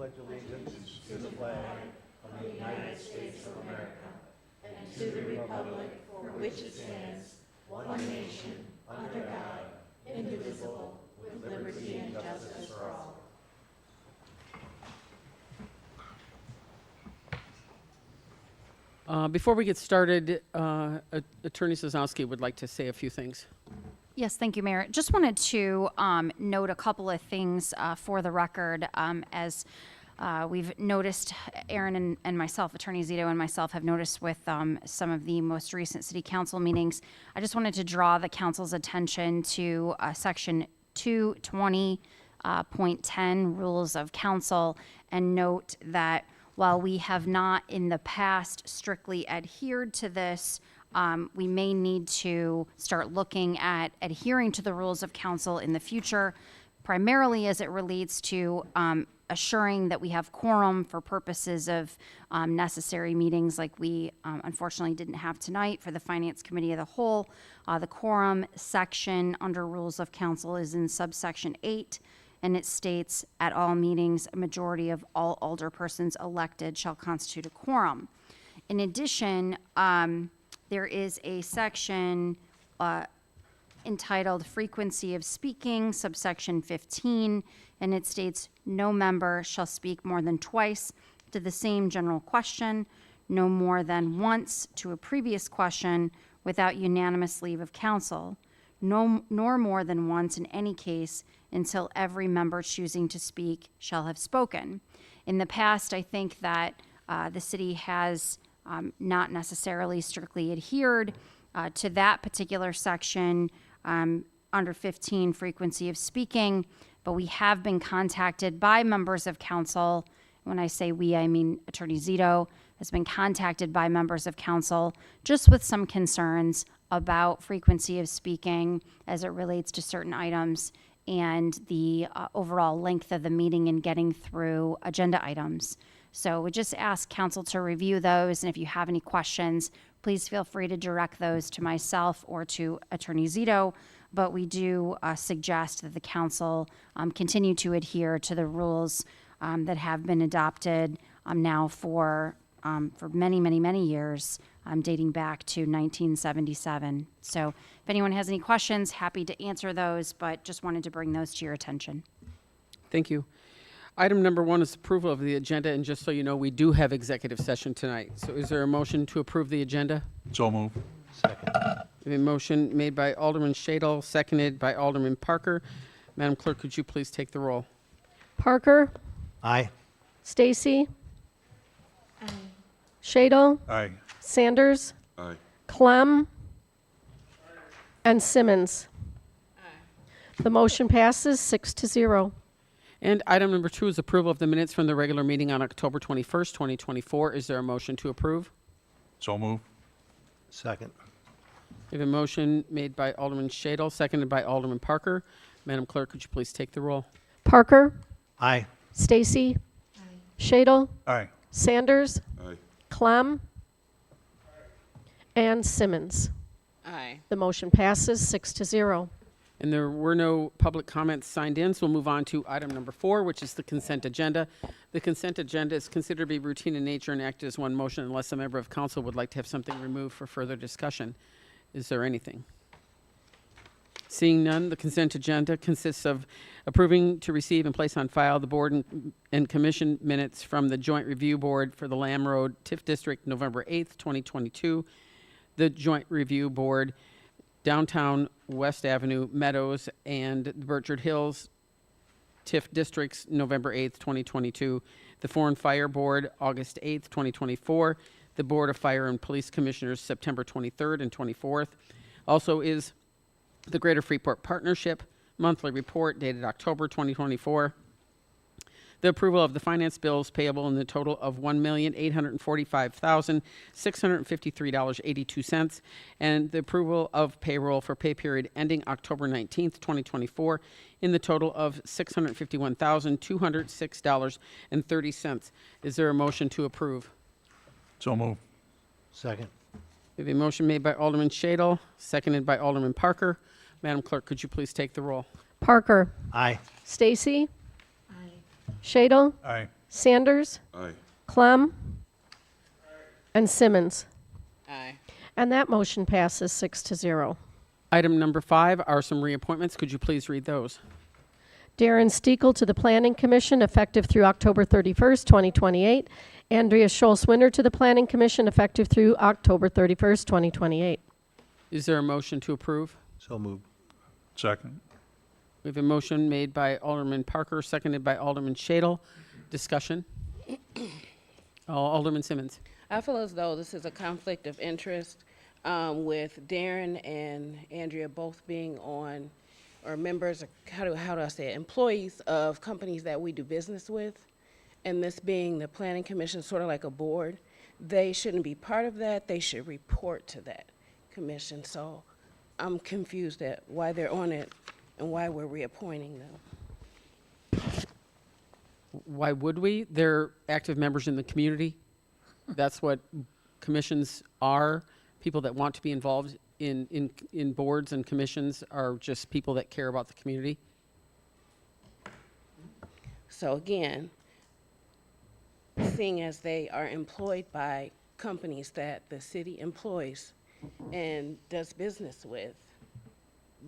pledge allegiance to the flag of the United States of America and to the republic for which it stands, one nation, under God, indivisible, with liberty and justice for all. Before we get started, Attorney Sosnowski would like to say a few things. Yes, thank you, Mayor. Just wanted to note a couple of things for the record. As we've noticed, Aaron and myself, Attorney Zito and myself, have noticed with some of the most recent city council meetings. I just wanted to draw the council's attention to section 220.10 Rules of Council, and note that while we have not in the past strictly adhered to this, we may need to start looking at adhering to the rules of council in the future, primarily as it relates to assuring that we have quorum for purposes of necessary meetings like we unfortunately didn't have tonight for the Finance Committee of the Whole. The quorum section under rules of council is in subsection 8. And it states, at all meetings, a majority of all alderpersons elected shall constitute a quorum. In addition, there is a section entitled Frequency of Speaking, subsection 15, and it states, no member shall speak more than twice to the same general question, no more than once to a previous question without unanimous leave of council, nor more than once in any case until every member choosing to speak shall have spoken. In the past, I think that the city has not necessarily strictly adhered to that particular section under 15, frequency of speaking, but we have been contacted by members of council. When I say we, I mean Attorney Zito has been contacted by members of council just with some concerns about frequency of speaking as it relates to certain items and the overall length of the meeting and getting through agenda items. So we just ask council to review those, and if you have any questions, please feel free to direct those to myself or to Attorney Zito, but we do suggest that the council continue to adhere to the rules that have been adopted now for many, many, many years, dating back to 1977. So if anyone has any questions, happy to answer those, but just wanted to bring those to your attention. Thank you. Item number 1 is approval of the agenda, and just so you know, we do have executive session tonight. So is there a motion to approve the agenda? So move. Second. We have a motion made by Alderman Shadle, seconded by Alderman Parker. Madam Clerk, could you please take the roll? Parker, Aye. Stacy, Shadle, Aye. Sanders, Aye. Clem, and Simmons. The motion passes 6-0. And item number 2 is approval of the minutes from the regular meeting on October 21st, 2024. Is there a motion to approve? So move. Second. We have a motion made by Alderman Shadle, seconded by Alderman Parker. Madam Clerk, could you please take the roll? Parker, Aye. Stacy, Shadle, Aye. Sanders, Aye. Clem, and Simmons. Aye. The motion passes 6-0. And there were no public comments signed in, so we'll move on to item number 4, which is the consent agenda. The consent agenda is considered to be routine in nature and acted as one motion unless a member of council would like to have something removed for further discussion. Is there anything? Seeing none, the consent agenda consists of approving to receive and place on file the board and commission minutes from the Joint Review Board for the Lamb Road TIF District, November 8th, 2022, the Joint Review Board Downtown West Avenue, Meadows, and the Birchard Hills TIF Districts, November 8th, 2022, the Foreign Fire Board, August 8th, 2024, the Board of Fire and Police Commissioners, September 23rd and 24th. Also is the Greater Freeport Partnership monthly report dated October 2024. The approval of the finance bills payable in the total of $1,845,653.82, and the approval of payroll for pay period ending October 19th, 2024, in the total of $651,206.30. Is there a motion to approve? So move. Second. We have a motion made by Alderman Shadle, seconded by Alderman Parker. Madam Clerk, could you please take the roll? Parker, Aye. Stacy, Shadle, Aye. Sanders, Aye. Clem, and Simmons. Aye. And that motion passes 6-0. Item number 5 are some reappointments. Could you please read those? Darren Stekel to the Planning Commission, effective through October 31st, 2028. Andrea Schultz-Winter to the Planning Commission, effective through October 31st, 2028. Is there a motion to approve? So moved. Second. We have a motion made by Alderman Parker, seconded by Alderman Shadle. Discussion? Alderman Simmons. I feel as though this is a conflict of interest with Darren and Andrea both being on, or members, or how do I say it, employees of companies that we do business with, and this being the Planning Commission, sort of like a board. They shouldn't be part of that. They should report to that commission. So I'm confused at why they're on it and why we're reappointing them. Why would we? They're active members in the community. That's what commissions are. People that want to be involved in boards and commissions are just people that care about the community. So again, seeing as they are employed by companies that the city employs and does business with,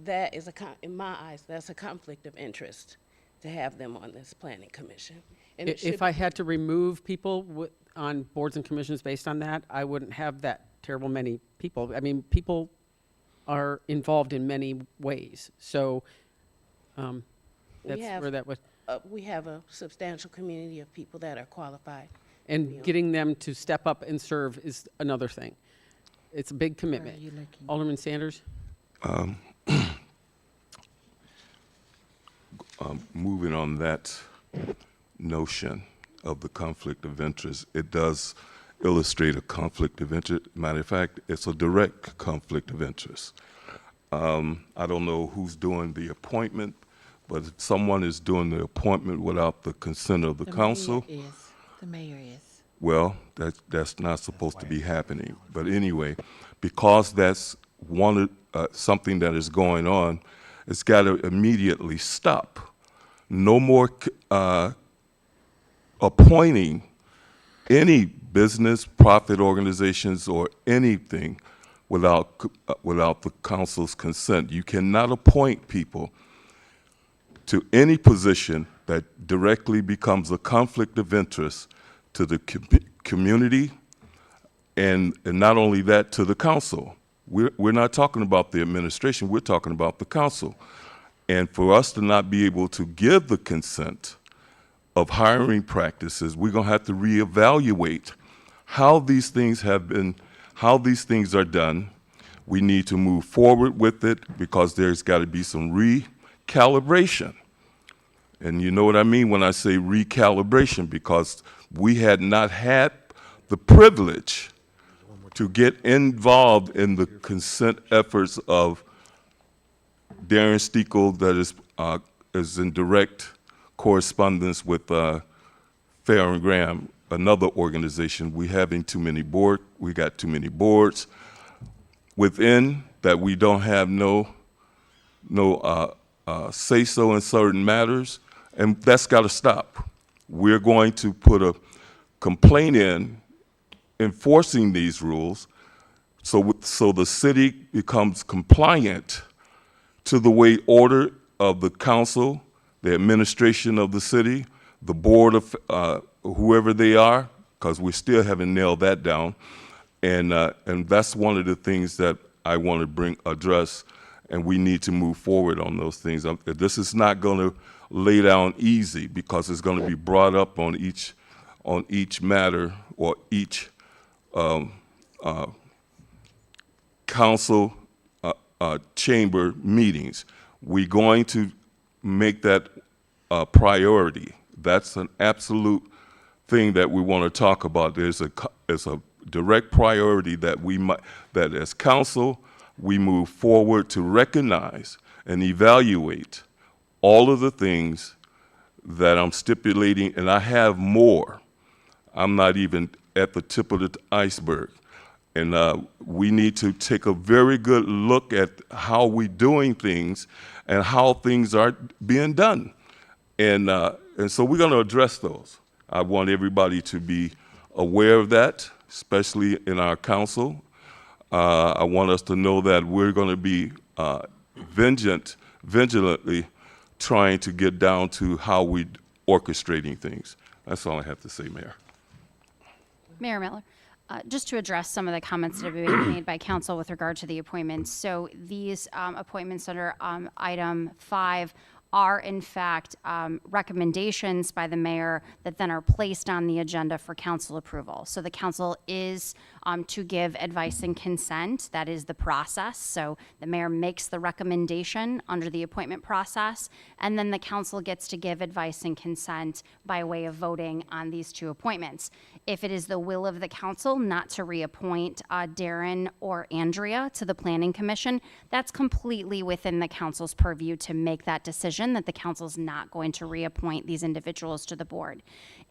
that is in my eyes, that's a conflict of interest to have them on this planning commission. And it If should, I had to remove people on boards and commissions based on that, I wouldn't have that terrible many people. I mean, people are involved in many ways. So that's have- where that would. we have a substantial community of people that are qualified. And getting them to step up and serve is another thing. It's a big commitment. Alderman Sanders? Moving on that notion of the conflict of interest, it does illustrate a conflict of interest. Matter of fact, it's a direct conflict of interest. I don't know who's doing the appointment, but if someone is doing the appointment without the consent of the council, The mayor is. well, that's not supposed to be happening. But anyway, because that's something that is going on, it's got to immediately stop. No more appointing any business, profit organizations, or anything without the council's consent. You cannot appoint people to any position that directly becomes a conflict of interest to the community, and not only that, to the council. We're not talking about the administration, we're talking about the council. And for us to not be able to give the consent of hiring practices, we're gonna have to reevaluate how these things are done. We need to move forward with it because there's gotta be some recalibration. And you know what I mean when I say recalibration, because we had not had the privilege to get involved in the consent efforts of Darren Stekel, that is in direct correspondence with Fair and Graham, another organization. We got too many boards within that we don't have no say-so in certain matters, and that's got to stop. We're going to put a complaint in enforcing these rules so the city becomes compliant to the way order of the council, the administration of the city, the board of whoever they are, because we still haven't nailed that down. And that's one of the things that I want to address, and we need to move forward on those things. This is not going to lay down easy because it's going to be brought up on each matter or each council chamber meetings. We're going to make that a priority. That's an absolute thing that we want to talk about. It's a direct priority that that as council, we move forward to recognize and evaluate all of the things that I'm stipulating, and I have more. I'm not even at the tip of the iceberg. And we need to take a very good look at how we're doing things and how things are being done. And so we're going to address those. I want everybody to be aware of that, especially in our council. I want us to know that we're going to be vigilantly trying to get down to how we orchestrating things. That's all I have to say, Mayor. Mayor Miller, just to address some of the comments that have been made by council with regard to the appointments. So these appointments under item 5 are in fact recommendations by the mayor that then are placed on the agenda for council approval. So the council is to give advice and consent. That is the process. So the mayor makes the recommendation under the appointment process, and then the council gets to give advice and consent by way of voting on these 2 appointments. If it is the will of the council not to reappoint Darren or Andrea to the Planning Commission, that's completely within the council's purview to make that decision that the council's not going to reappoint these individuals to the board.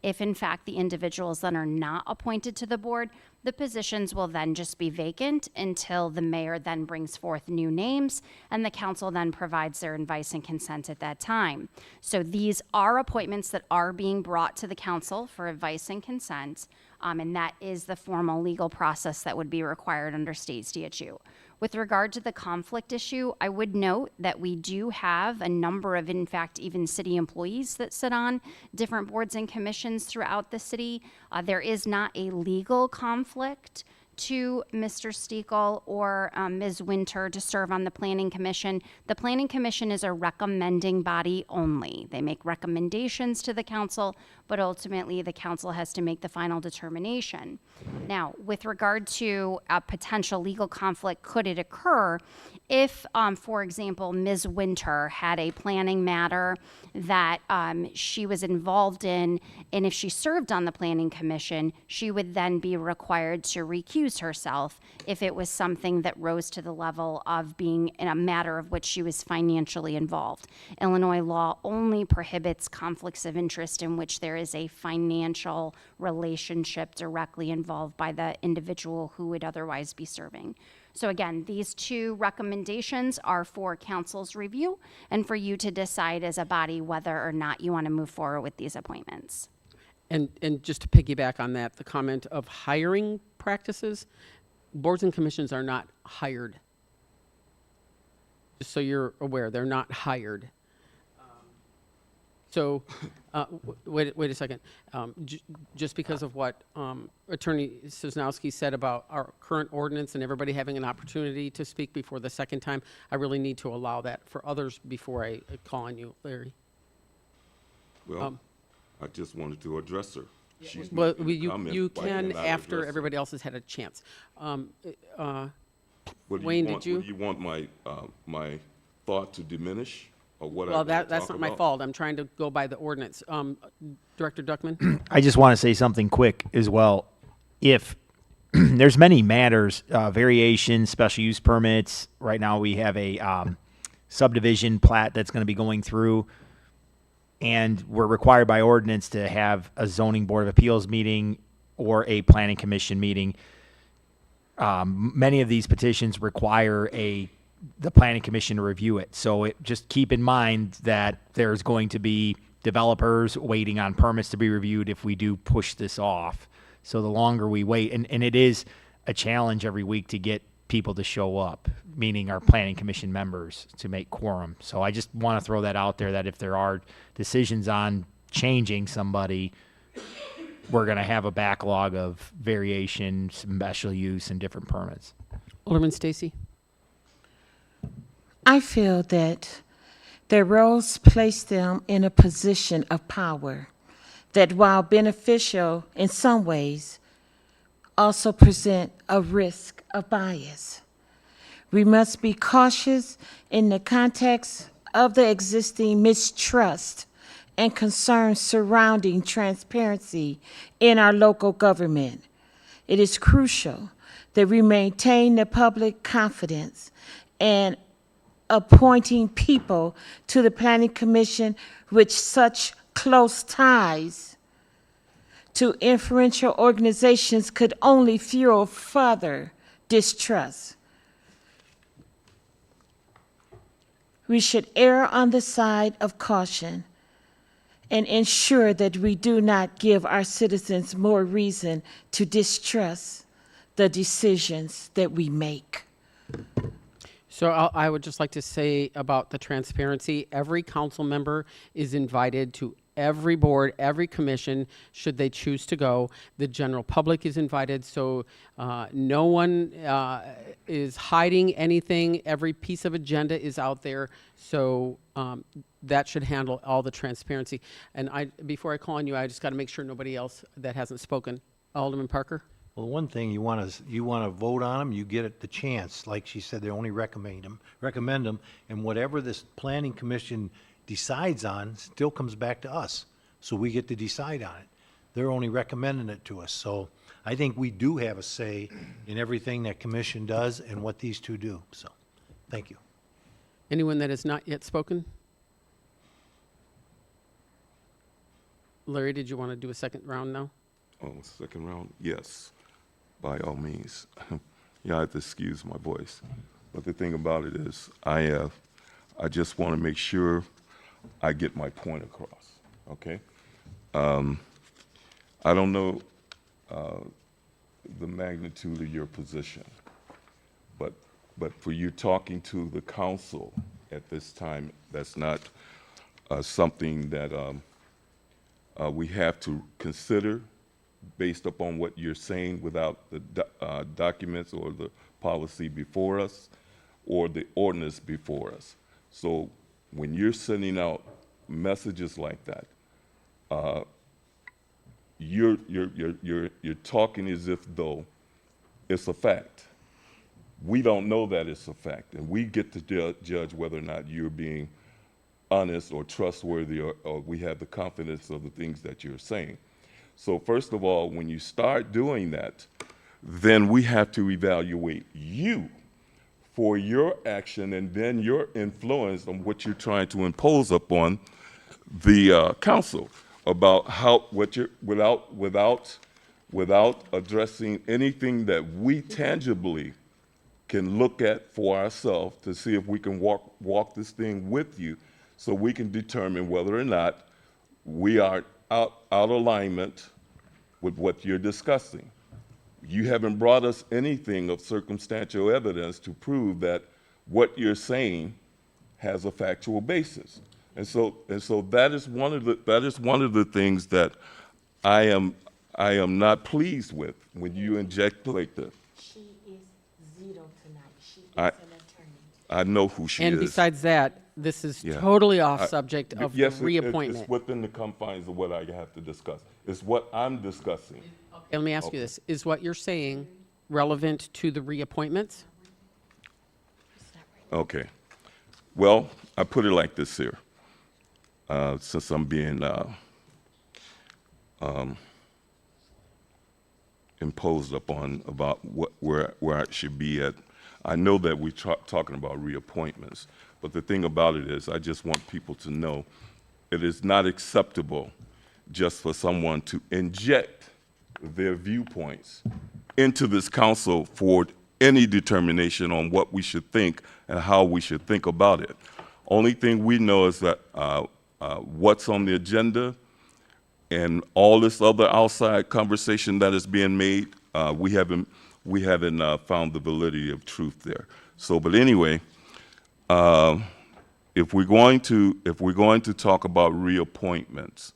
If in fact the individuals then are not appointed to the board, the positions will then just be vacant until the mayor then brings forth new names, and the council then provides their advice and consent at that time. So these are appointments that are being brought to the council for advice and consent, and that is the formal legal process that would be required under state statute. With regard to the conflict issue, I would note that we do have a number of, in fact, even city employees that sit on different boards and commissions throughout the city. There is not a legal conflict to Mr. Stekel or Ms. Winter to serve on the Planning Commission. The Planning Commission is a recommending body only. They make recommendations to the council, but ultimately the council has to make the final determination. Now, with regard to a potential legal conflict, could it occur if, for example, Ms. Winter had a planning matter that she was involved in, and if she served on the Planning Commission, she would then be required to recuse herself if it was something that rose to the level of being in a matter of which she was financially involved. Illinois law only prohibits conflicts of interest in which there is a financial relationship directly involved by the individual who would otherwise be serving. So again, these 2 recommendations are for council's review and for you to decide as a body whether or not you want to move forward with these appointments. And just to piggyback on that, the comment of hiring practices, boards and commissions are not hired. Just so you're aware, they're not hired. So, wait a second. Just because of what Attorney Sosnowski said about our current ordinance and everybody having an opportunity to speak before the second time, I really need to allow that for others before I call on you, Larry. Well, I just wanted to address her. She's Well, making a you comment. Why can can't I after address her? everybody else has had a chance. What do Wayne, want? did you? Do you want my my thought to diminish, or what? Well, I wanna that's talk not my about? fault. I'm trying to go by the ordinance. Director Duckman? I just want to say something quick as well. If there's many matters, variations, special use permits. Right now we have a subdivision plat that's going to be going through, and we're required by ordinance to have a zoning board of appeals meeting or a planning commission meeting. Many of these petitions require the planning commission to review it. So just keep in mind that there's going to be developers waiting on permits to be reviewed if we do push this off. So the longer we wait, and it is a challenge every week to get people to show up, meaning our planning commission members to make quorum. So I just want to throw that out there, that if there are decisions on changing somebody, we're going to have a backlog of variation, special use, and different permits. Alderman Stacy? I feel that their roles place them in a position of power that, while beneficial in some ways, also present a risk of bias. We must be cautious in the context of the existing mistrust and concerns surrounding transparency in our local government. It is crucial that we maintain the public confidence and appointing people to the Planning Commission with such close ties to influential organizations could only fuel further distrust. We should err on the side of caution and ensure that we do not give our citizens more reason to distrust the decisions that we make. So I would just like to say about the transparency, every council member is invited to every board, every commission, should they choose to go. The general public is invited, so no one is hiding anything. Every piece of agenda is out there, so that should handle all the transparency. And before I call on you, I just got to make sure nobody else that hasn't spoken. Alderman Parker? Well, one thing, you want to vote on them, you get it the chance. Like she said, they only recommend them, and whatever this planning commission decides on still comes back to us. So we get to decide on it. They're only recommending it to us. So I think we do have a say in everything that commission does and what these two do. So, thank you. Anyone that has not yet spoken? Larry, did you want to do a second round now? Oh, second round? Yes, by all means. You have to excuse my voice. But the thing about it is, I just want to make sure I get my point across, okay? I don't know the magnitude of your position, but for you talking to the council at this time, that's not something that we have to consider based upon what you're saying without the documents or the policy before us or the ordinance before us. So when you're sending out messages like that, you're talking as if though it's a fact. We don't know that it's a fact, and we get to judge whether or not you're being honest or trustworthy, or we have the confidence of the things that you're saying. So first of all, when you start doing that, then we have to evaluate you for your action and then your influence on what you're trying to impose upon the council about without addressing anything that we tangibly can look at for ourselves to see if we can walk this thing with you, so we can determine whether or not we are out alignment with what you're discussing. You haven't brought us anything of circumstantial evidence to prove that what you're saying has a factual basis. And so that is one of the things that I am not pleased with when you inject like this. She is zero tonight. She is an attorney. I know who she is. And besides that, this is Yeah. totally off subject of the Yes, reappointment. it's within the confines of what I have to discuss. It's what I'm discussing. Okay, let me ask you this. Is what you're saying relevant to the reappointments? Okay. Well, I put it like this here. Since I'm being imposed upon about where I should be at. I know that we're talking about reappointments, but the thing about it is I just want people to know it is not acceptable just for someone to inject their viewpoints into this council for any determination on what we should think and how we should think about it. Only thing we know is that what's on the agenda and all this other outside conversation that is being made, we haven't found the validity of truth there. So, but anyway, if we're going to talk about reappointments,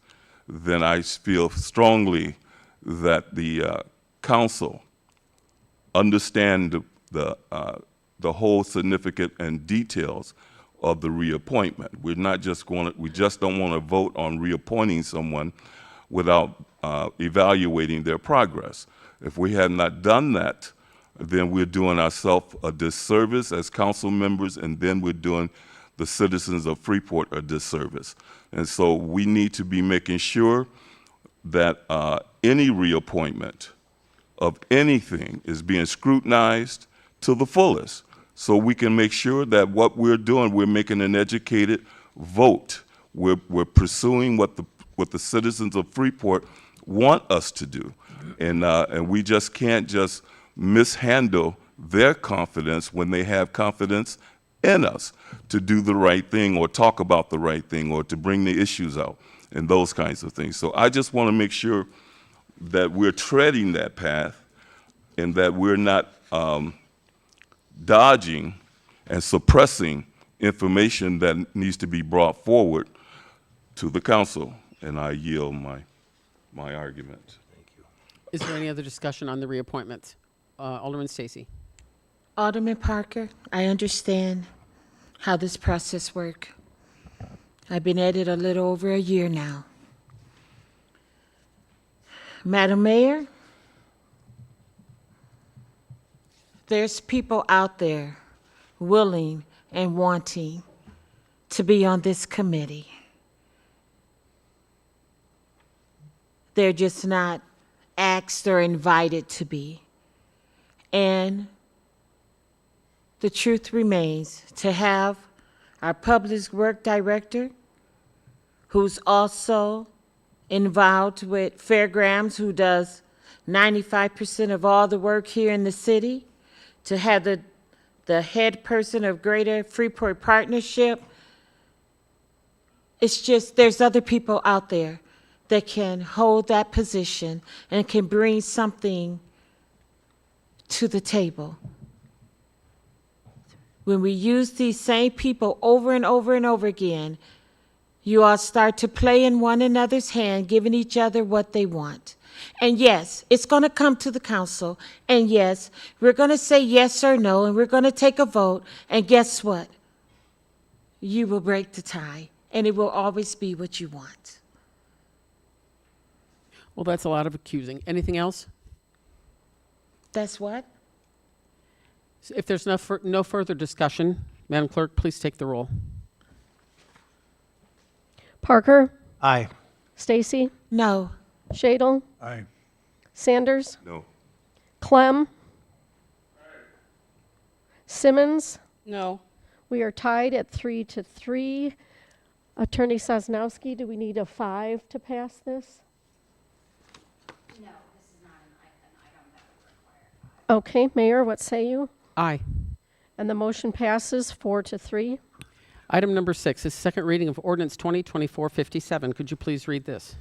then I feel strongly that the council understand the whole significance and details of the reappointment. We just don't want to vote on reappointing someone without evaluating their progress. If we had not done that, then we're doing ourselves a disservice as council members, and then we're doing the citizens of Freeport a disservice. And so we need to be making sure that any reappointment of anything is being scrutinized to the fullest, so we can make sure that what we're doing, we're making an educated vote. We're pursuing what the citizens of Freeport want us to do, and we just can't just mishandle their confidence when they have confidence in us to do the right thing or talk about the right thing or to bring the issues out. and those kinds of things. So I just want to make sure that we're treading that path and that we're not dodging and suppressing information that needs to be brought forward to the council. And I yield my argument. Is there any other discussion on the reappointments? Alderman Stacy. Alderman Parker, I understand how this process works. I've been at it a little over a year now. Madam Mayor, there's people out there willing and wanting to be on this committee. They're just not asked or invited to be. And the truth remains, to have our public work director, who's also involved with Fairgrounds, who does 95% of all the work here in the city, to have the head person of Greater Freeport Partnership. It's just, there's other people out there that can hold that position and can bring something to the table. When we use these same people over and over and over again, you all start to play in one another's hand, giving each other what they want. And yes, it's going to come to the council. And yes, we're going to say yes or no, and we're going to take a vote. And guess what? You will break the tie, and it will always be what you want. Well, that's a lot of accusing. Anything else? That's what? So if there's no further discussion, Madam Clerk, please take the roll. Parker, Aye. Stacy, No. Shadle, Aye. Sanders, No. Clem, Simmons. No. We are tied at 3-3. Attorney Sosnowski, do we need a 5 to pass this? No, this is not an item that would require. Okay, Mayor, what say you? Aye. And the motion passes 4-3. Item number 6 is second reading of ordinance 2024-57. Could you please read this?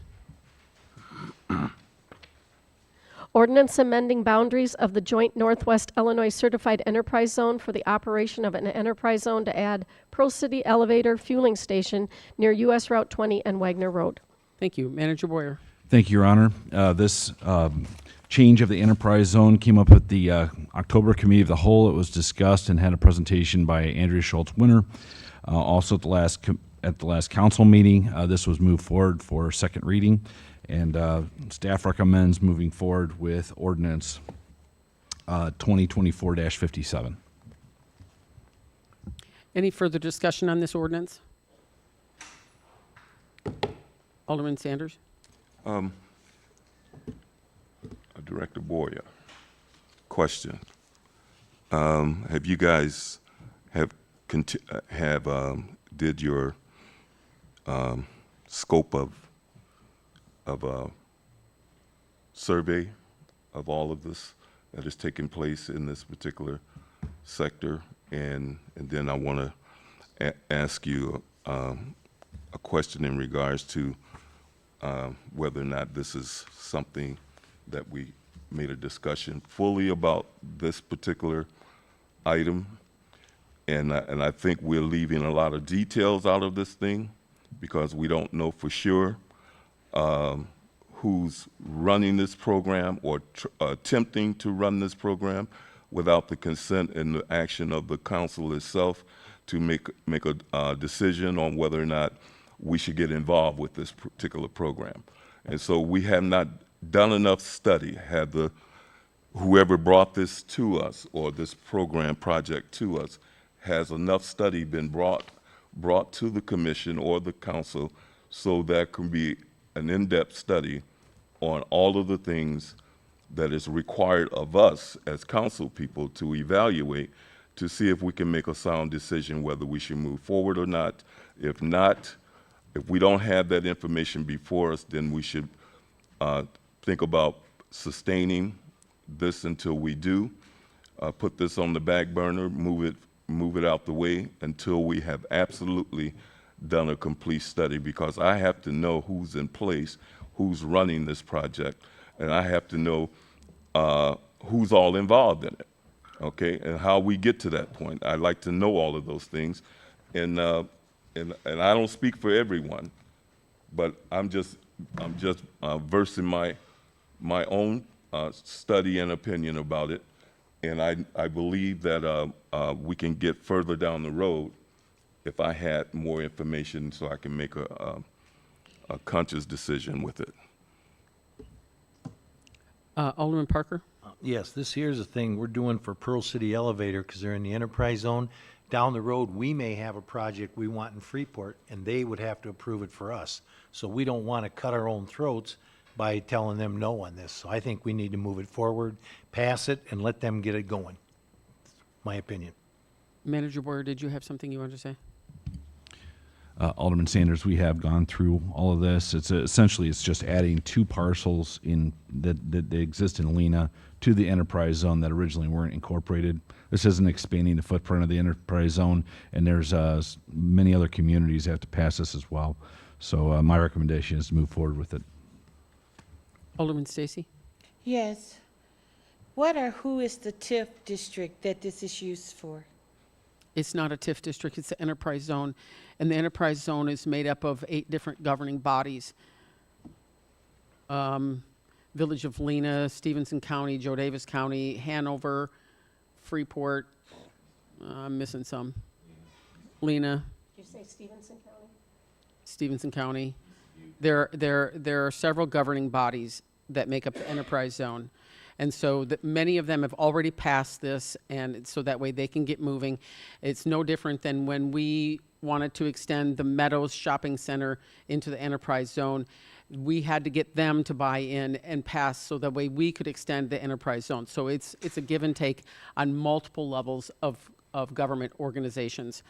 Ordinance amending boundaries of the joint Northwest Illinois Certified Enterprise Zone for the operation of an enterprise zone to add Pearl City Elevator Fueling Station near U.S. Route 20 and Wagner Road. Thank you. Manager Boyer. Thank you, Your Honor. This change of the enterprise zone came up at the October Committee of the Whole. It was discussed and had a presentation by Andrea Schultz-Winter. Also at the last council meeting, this was moved forward for second reading, and staff recommends moving forward with ordinance 2024-57. Any further discussion on this ordinance? Alderman Sanders. Director Boyer, question. Have you guys did your scope of survey of all of this that is taking place in this particular sector? And then I want to ask you a question in regards to whether or not this is something that we made a discussion fully about this particular item. And I think we're leaving a lot of details out of this thing because we don't know for sure who's running this program or attempting to run this program without the consent and the action of the council itself to make a decision on whether or not we should get involved with this particular program. And so we have not done enough study. Had whoever brought this to us or this program project to us, has enough study been brought to the commission or the council so that can be an in-depth study on all of the things that is required of us as council people to evaluate to see if we can make a sound decision whether we should move forward or not. If not, if we don't have that information before us, then we should think about sustaining this until we do. Put this on the back burner, move it out the way until we have absolutely done a complete study, because I have to know who's in place, who's running this project, and I have to know who's all involved in it, okay, and how we get to that point. I like to know all of those things, and I don't speak for everyone, but I'm just versing my own study and opinion about it, and I believe that we can get further down the road if I had more information, so I can make a conscious decision with it. Alderman Parker? Yes, this here's the thing we're doing for Pearl City Elevator, because they're in the enterprise zone. Down the road, we may have a project we want in Freeport, and they would have to approve it for us. So we don't want to cut our own throats by telling them no on this. So I think we need to move it forward, pass it, and let them get it going. My opinion. Manager Boyer, did you have something you wanted to say? Alderman Sanders, we have gone through all of this. It's essentially it's just adding 2 parcels in that exist in Lena to the enterprise zone that originally weren't incorporated. This isn't expanding the footprint of the enterprise zone, and there's many other communities that have to pass this as well. So my recommendation is to move forward with it. Alderman Stacy? Yes. Who is the TIF district that this is used for? It's not a TIF district, it's the enterprise zone. And the enterprise zone is made up of 8 different governing bodies. Village of Lena, Stevenson County, Joe Davis County, Hanover, Freeport, I'm missing some. Lena. Did you say Stevenson County? Stevenson County. There are several governing bodies that make up the enterprise zone. And so many of them have already passed this, and so that way they can get moving. It's no different than when we wanted to extend the Meadows Shopping Center into the enterprise zone. We had to get them to buy in and pass so that way we could extend the enterprise zone. So it's a give and take on multiple levels of government organizations.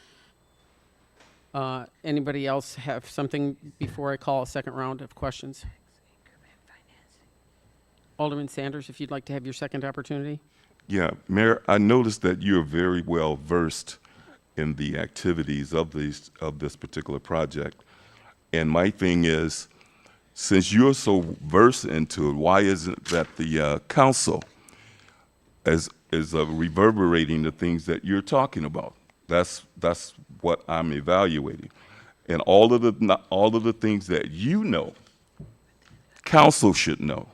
Anybody else have something before I call a second round of questions? Alderman Sanders, if you'd like to have your second opportunity. Yeah, Mayor, I noticed that you're very well versed in the activities of this particular project. And my thing is, since you're so versed into it, why isn't that the council is reverberating the things that you're talking about? That's what I'm evaluating. And all of the things that you know, council should know.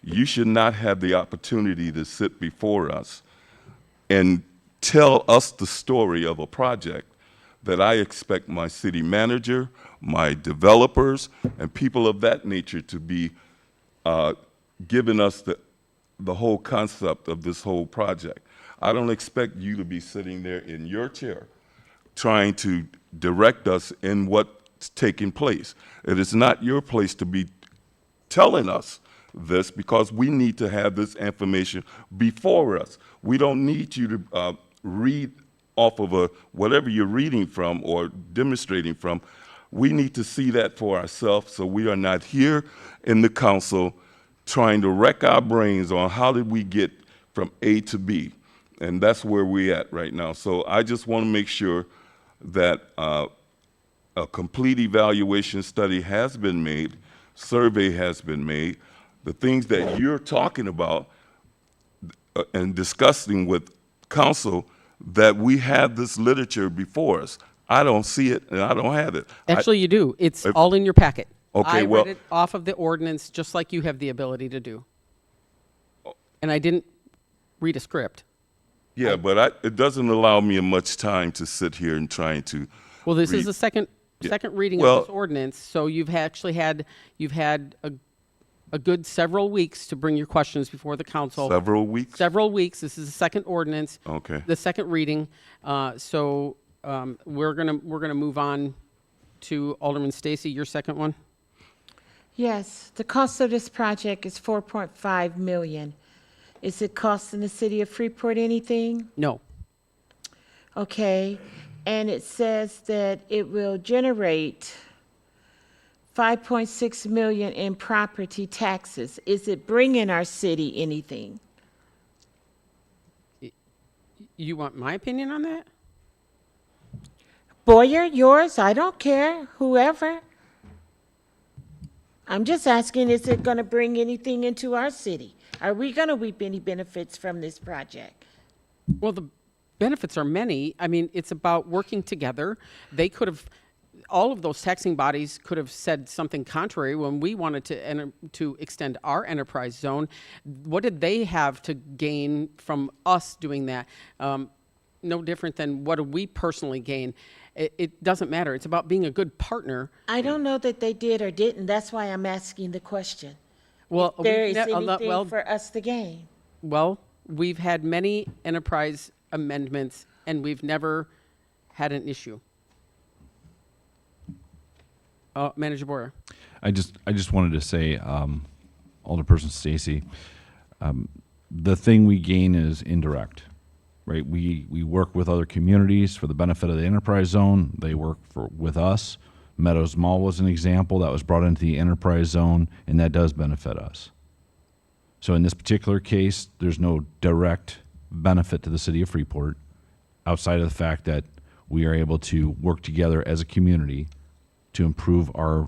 You should not have the opportunity to sit before us and tell us the story of a project that I expect my city manager, my developers, and people of that nature to be giving us the whole concept of this whole project. I don't expect you to be sitting there in your chair trying to direct us in what's taking place. It is not your place to be telling us this, because we need to have this information before us. We don't need you to read off of whatever you're reading from or demonstrating from. We need to see that for ourselves, so we are not here in the council trying to wreck our brains on how did we get from A to B. And that's where we're at right now. So I just want to make sure that a complete evaluation study has been made, survey has been made. The things that you're talking about and discussing with council, that we have this literature before us. I don't see it, and I don't have it. Actually, you do. It's all in your packet. Okay, I well, read it off of the ordinance, just like you have the ability to do. And I didn't read a script. Yeah, but it doesn't allow me much time to sit here and trying to. Well, this is read. the second reading of this ordinance, so you've had a good several weeks to bring your questions before the council. Several weeks? Several weeks. This is the second ordinance. Okay. The second reading. So we're gonna move on to Alderman Stacy, your second one. Yes, the cost of this project is $4.5 million. Is it costing the city of Freeport anything? No. Okay, and it says that it will generate $5.6 million in property taxes. Is it bringing our city anything? You want my opinion on that? Boyer, yours, I don't care, whoever. I'm just asking, is it gonna bring anything into our city? Are we gonna reap any benefits from this project? Well, the benefits are many. I mean, it's about working together. They could have, all of those taxing bodies could have said something contrary when we wanted to extend our enterprise zone. What did they have to gain from us doing that? No different than what do we personally gain. It doesn't matter. It's about being a good partner. I don't know that they did or didn't, that's why I'm asking the question. Well, If there we've is ne- anything for us to gain. Well, we've had many enterprise amendments, and we've never had an issue. Manager Boyer. I just wanted to say, Alderperson Stacy, the thing we gain is indirect, right? We work with other communities for the benefit of the enterprise zone. They work with us. Meadows Mall was an example that was brought into the enterprise zone, and that does benefit us. So in this particular case, there's no direct benefit to the city of Freeport outside of the fact that we are able to work together as a community to improve our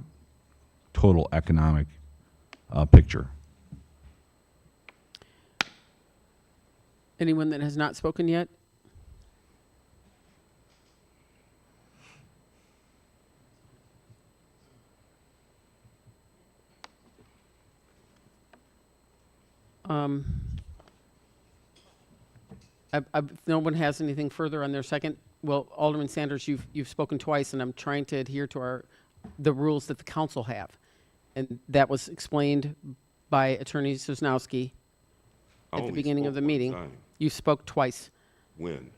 total economic picture. Anyone that has not spoken yet? If no one has anything further on their second, well, Alderman Sanders, you've spoken twice, and I'm trying to adhere to the rules that the council have. And that was explained by Attorney Sosnowski at the beginning of the meeting. You spoke twice. When?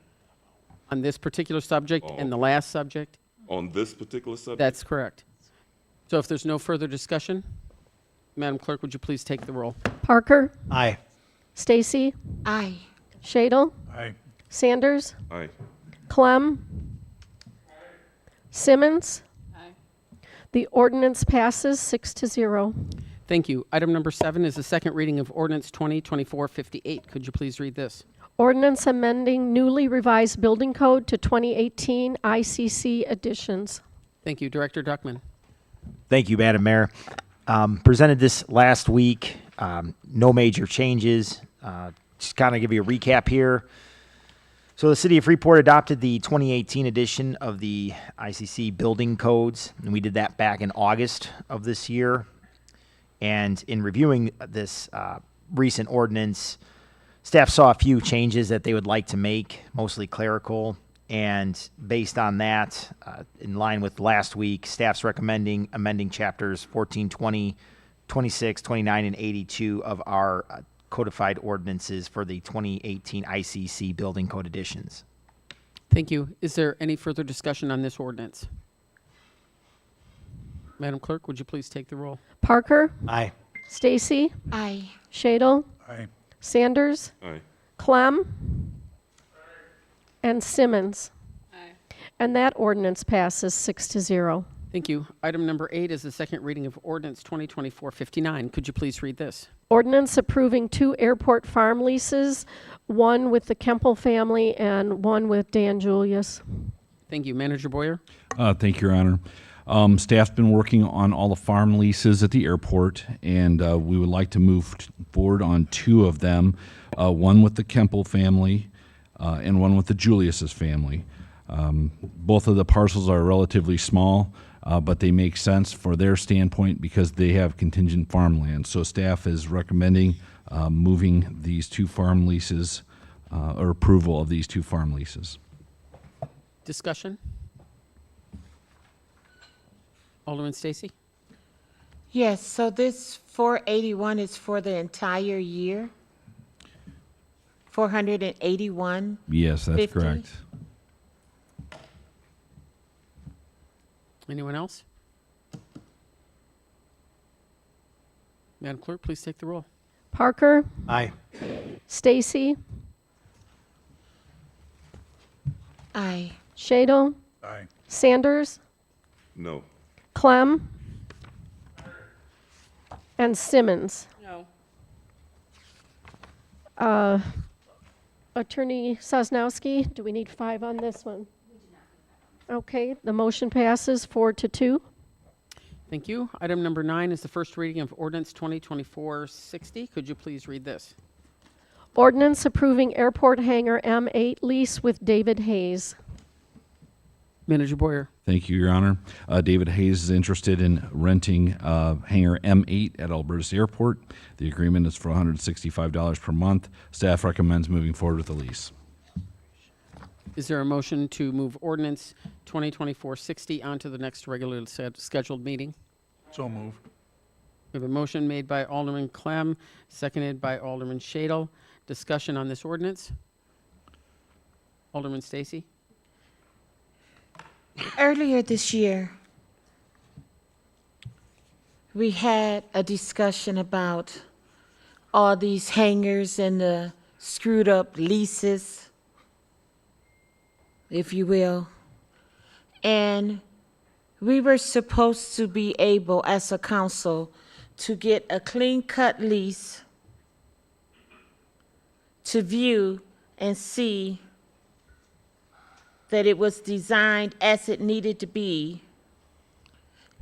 On this particular subject and the last subject. On this particular subject? That's correct. So if there's no further discussion, Madam Clerk, would you please take the roll? Parker, Aye. Stacy, Aye. Shadle, Aye. Sanders, Aye. Clem, Simmons. The ordinance passes 6-0. Thank you. Item number 7 is the second reading of ordinance 2024-58. Could you please read this? Ordinance amending newly revised building code to 2018 ICC additions. Thank you. Director Duckman. Thank you, Madam Mayor. Presented this last week. No major changes. Just kind of give you a recap here. So the city of Freeport adopted the 2018 edition of the ICC building codes, and we did that back in August of this year. And in reviewing this recent ordinance, staff saw a few changes that they would like to make, mostly clerical. And based on that, in line with last week, staff's recommending amending chapters 14, 20, 26, 29, and 82 of our codified ordinances for the 2018 ICC building code additions. Thank you. Is there any further discussion on this ordinance? Madam Clerk, would you please take the roll? Parker, Aye. Stacy, Aye. Shadle, Aye. Sanders, Aye. Clem, and Simmons. And that ordinance passes 6-0. Thank you. Item number 8 is the second reading of ordinance 2024-59. Could you please read this? Ordinance approving 2 airport farm leases, one with the Kemple family and one with Dan Julius. Thank you. Manager Boyer. Thank you, Your Honor. Staff's been working on all the farm leases at the airport, and we would like to move forward on 2 of them, one with the Kemple family and one with the Julius's family. Both of the parcels are relatively small, but they make sense for their standpoint because they have contingent farmland. So staff is recommending moving these 2 farm leases or approval of these 2 farm leases. Discussion? Alderman Stacy? Yes, so this 481 is for the entire year? 481? Yes, that's 50? correct. Anyone else? Madam Clerk, please take the roll. Parker, Aye. Stacy, Aye. Shadle, Aye. Sanders, No. Clem, and Simmons. No. Attorney Sosnowski, do we need 5 on this one? Okay, the motion passes 4-2. Thank you. Item number 9 is the first reading of ordinance 2024-60. Could you please read this? Ordinance approving airport hangar M8 lease with David Hayes. Manager Boyer. Thank you, Your Honor. David Hayes is interested in renting hangar M8 at Albertus Airport. The agreement is for $165 per month. Staff recommends moving forward with the lease. Is there a motion to move ordinance 2024-60 onto the next regularly scheduled meeting? So move. We have a motion made by Alderman Clem, seconded by Alderman Shadle. Discussion on this ordinance? Alderman Stacy? Earlier this year, we had a discussion about all these hangars and the screwed up leases, if you will. And we were supposed to be able, as a council, to get a clean-cut lease to view and see that it was designed as it needed to be.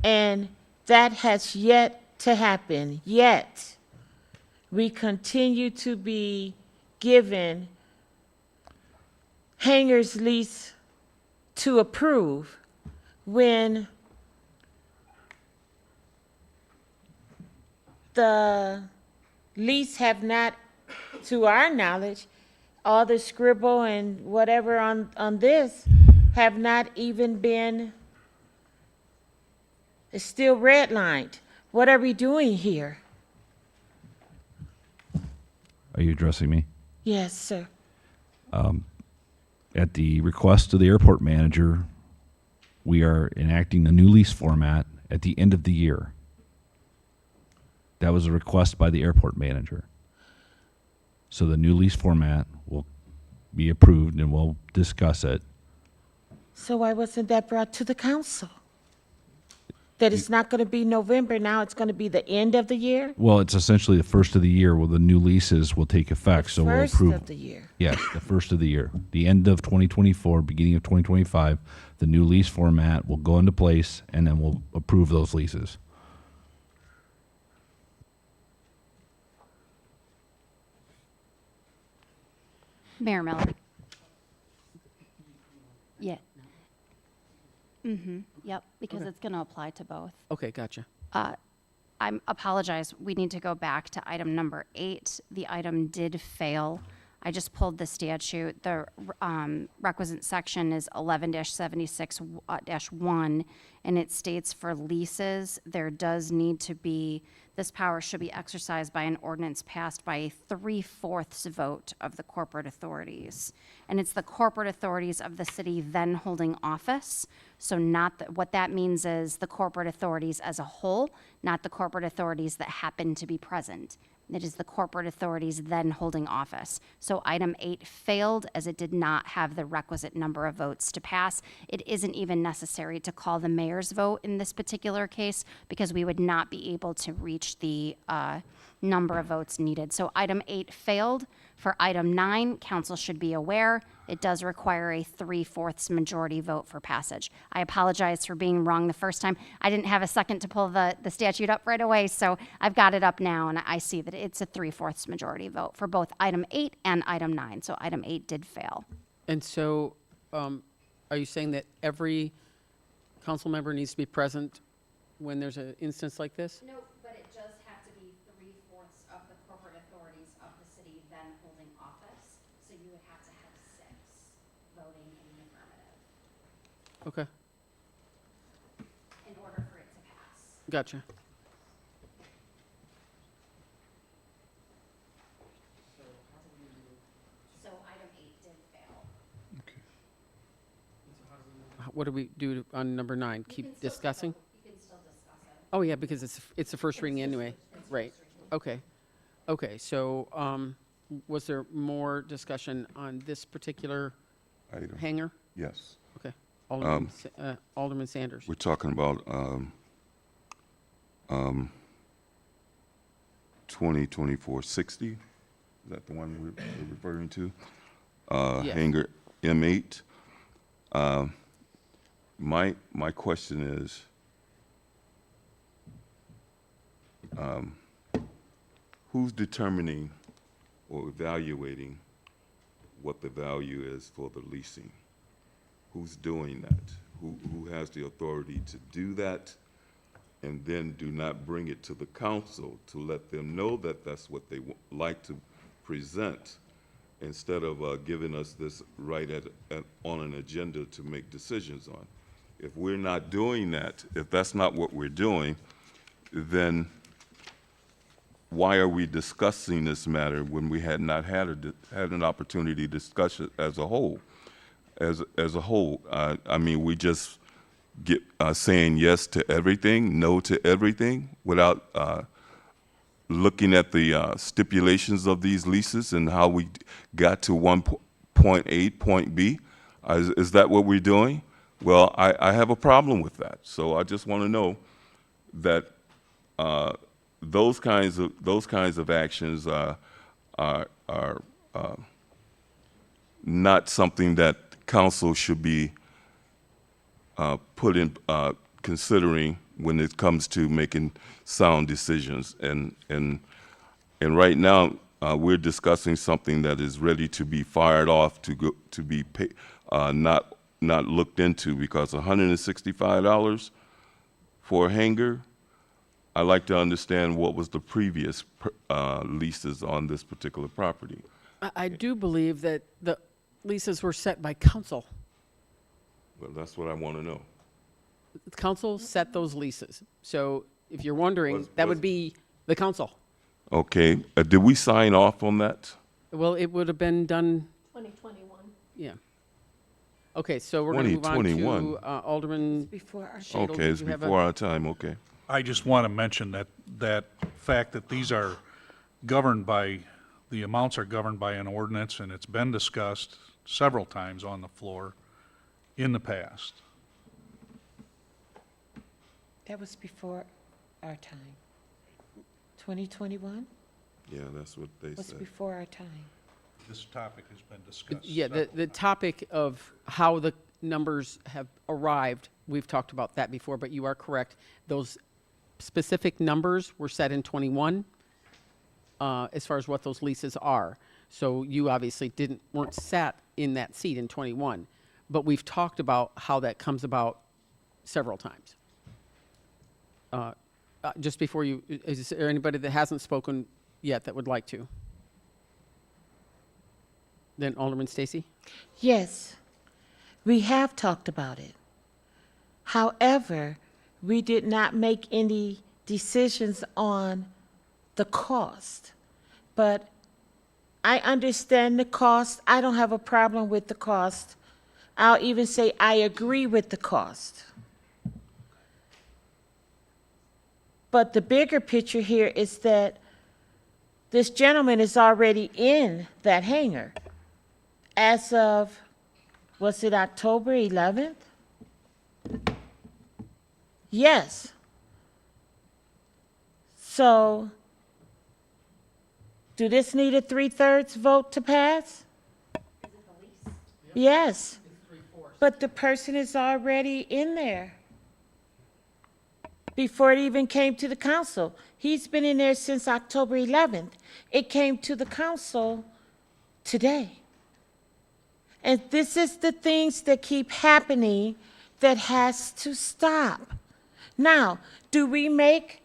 And that has yet to happen. Yet, we continue to be given hangars lease to approve when the lease have not, to our knowledge, all the scribble and whatever on this have not even been, it's still redlined. What are we doing here? Are you addressing me? Yes, sir. At the request of the airport manager, we are enacting the new lease format at the end of the year. That was a request by the airport manager. So the new lease format will be approved and we'll discuss it. So why wasn't that brought to the council? That it's not going to be November, now it's going to be the end of the year? Well, it's essentially the first of the year where the new leases will take effect, so we'll approve. First of the year. Yes, the first of the year. The end of 2024, beginning of 2025, the new lease format will go into place, and then we'll approve those leases. Mayor Miller. Yeah. Yep, because it's going to apply to both. Okay, gotcha. I apologize. We need to go back to item number 8. The item did fail. I just pulled the statute. The requisite section is 11-76-1, and it states for leases, there does need to be, this power should be exercised by an ordinance passed by a 3/4 vote of the corporate authorities. And it's the corporate authorities of the city then holding office. So what that means is the corporate authorities as a whole, not the corporate authorities that happen to be present. It is the corporate authorities then holding office. So item 8 failed as it did not have the requisite number of votes to pass. It isn't even necessary to call the mayor's vote in this particular case because we would not be able to reach the number of votes needed. So item 8 failed. For item 9, council should be aware, it does require a 3/4 majority vote for passage. I apologize for being wrong the first time. I didn't have a second to pull the statute up right away, so I've got it up now, and I see that it's a 3/4 majority vote for both item 8 and item 9. So item 8 did fail. And so, are you saying that every council member needs to be present when there's an instance like this? No, but it does have to be 3/4 of the corporate authorities of the city then holding office. So you would have to have 6 voting in the affirmative Okay, in order for it to pass. gotcha. So item 8 did fail. What do we do on number 9? Keep discussing? You can still discuss it. Oh, yeah, because it's the first reading anyway. Right, okay. Okay, so, was there more discussion on this particular Item. hangar? Yes. Okay. Alderman Sanders. We're talking about 2024-60. Is that the one we're referring to? Yes. Hangar M8. my question is, who's determining or evaluating what the value is for the leasing? Who's doing that? Who has the authority to do that? And then do not bring it to the council to let them know that that's what they like to present, instead of giving us this right on an agenda to make decisions on. If we're not doing that, if that's not what we're doing, then why are we discussing this matter when we had not had an opportunity to discuss it as a whole? As a whole, I mean, we just get saying yes to everything, no to everything, without looking at the stipulations of these leases and how we got to point A, point B. Is that what we're doing? Well, I have a problem with that. So I just want to know that those kinds of actions are not something that council should be put in considering when it comes to making sound decisions. And right now we're discussing something that is ready to be fired off to be not looked into, because $165 for a hangar. I'd like to understand what was the previous leases on this particular property. I do believe that the leases were set by council. Well, that's what I want to know. The council set those leases. So if you're wondering, that would be the council. Okay, did we sign off on that? Well, it would have been done, 2021. yeah. Okay, so we're going to move on to 2021. Alderman Before our Shadle. Okay, it's Did you have before our time, okay. I just want to mention that fact that these are governed by, the amounts are governed by an ordinance, and it's been discussed several times on the floor in the past. That was before our time. 2021 Yeah, that's what they was said. before our time. This topic has been discussed. Yeah, several the topic of how the numbers have arrived, we've talked about that before, but you are correct. Those specific numbers were set in 21 as far as what those leases are. So you obviously weren't sat in that seat in 21, but we've talked about how that comes about several times. Just before you, is there anybody that hasn't spoken yet that would like to? Then Alderman Stacy? Yes, we have talked about it. However, we did not make any decisions on the cost. But I understand the cost. I don't have a problem with the cost. I'll even say I agree with the cost. But the bigger picture here is that this gentleman is already in that hangar as of, was it October 11th? Yes. So, do this need a 3/3 vote to pass? Yes. But the person is already in there before it even came to the council. He's been in there since October 11th. It came to the council today. And this is the things that keep happening that has to stop. Now, do we make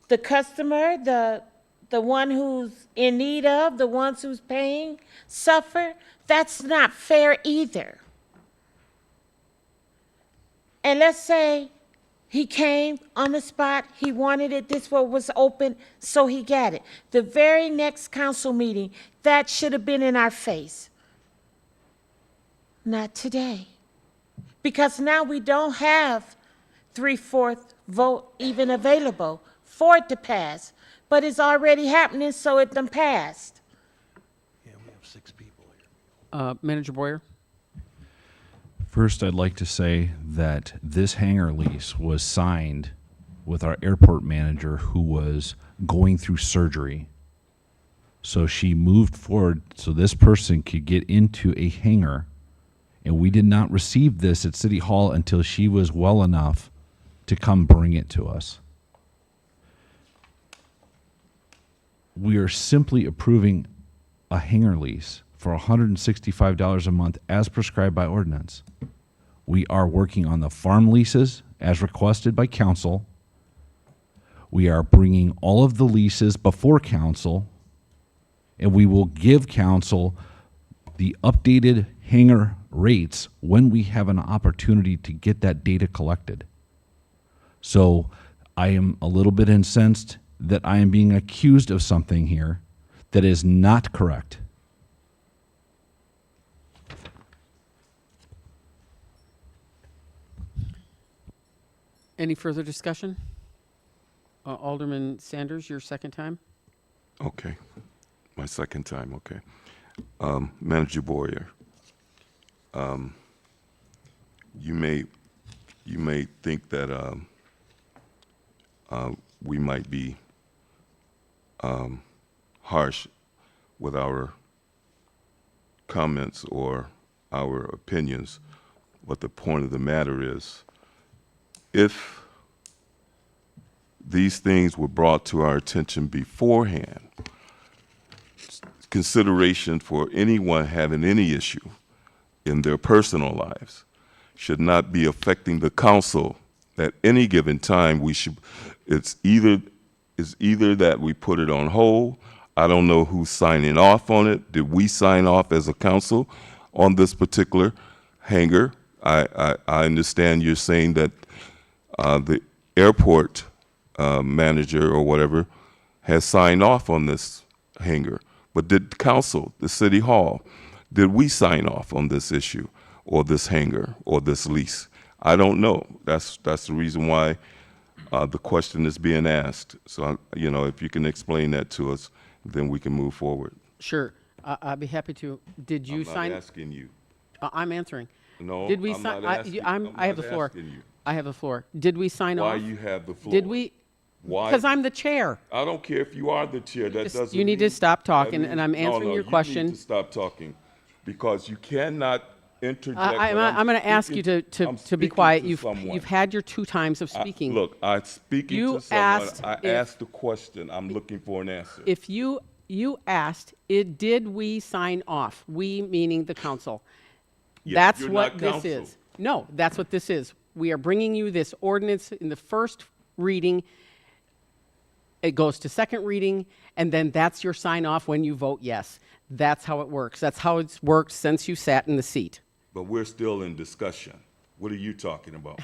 the customer, the one who's in need of, the ones who's paying, suffer? That's not fair either. And let's say he came on the spot, he wanted it, this one was open, so he got it. The very next council meeting, that should have been in our face. Not today. Because now we don't have 3/4 vote even available for it to pass. But it's already happening, so it done passed. Yeah, we have 6 people here. Manager Boyer? First, I'd like to say that this hangar lease was signed with our airport manager, who was going through surgery. So she moved forward so this person could get into a hangar And we did not receive this at City Hall until she was well enough to come bring it to us. We are simply approving a hangar lease for $165 a month as prescribed by ordinance. We are working on the farm leases as requested by council. We are bringing all of the leases before council, and we will give council the updated hangar rates when we have an opportunity to get that data collected. So I am a little bit incensed that I am being accused of something here that is not correct. Any further discussion? Alderman Sanders, your second time? Okay, my second time, okay. Manager Boyer, you may think that we might be harsh with our comments or our opinions, but the point of the matter is, if these things were brought to our attention beforehand, consideration for anyone having any issue in their personal lives should not be affecting the council at any given time. It's either that we put it on hold. I don't know who's signing off on it. Did we sign off as a council on this particular hangar? I understand you're saying that the airport manager or whatever has signed off on this hangar. But did council, the city hall, did we sign off on this issue or this hangar or this lease? I don't know. That's the reason why the question is being asked. So, if you can explain that to us, then we can move forward. Sure. I'd be happy to. Did you sign? I'm not asking you. I'm answering. No, Did we I'm sign? not asking. I have the floor. I have the floor. Did we sign off? Why you have the floor? Did we? Why? Because I'm the chair. I don't care if you are the chair. That doesn't. You need to mean- stop talking, that and I'm means- answering your You question. need to stop talking, because you cannot interject. when I'm going to ask you I'm to be speaking quiet. to someone. You've had your 2 times of speaking. Look, I'm speaking You to someone. asked I if- asked the question. I'm looking for an answer. If you asked, did we sign off? We meaning the council. Yeah, That's you're what not this council. is. No, that's what this is. We are bringing you this ordinance in the first reading. It goes to second reading, and then that's your sign off when you vote yes. That's how it works. That's how it's worked since you sat in the seat. But we're still in discussion. What are you talking about?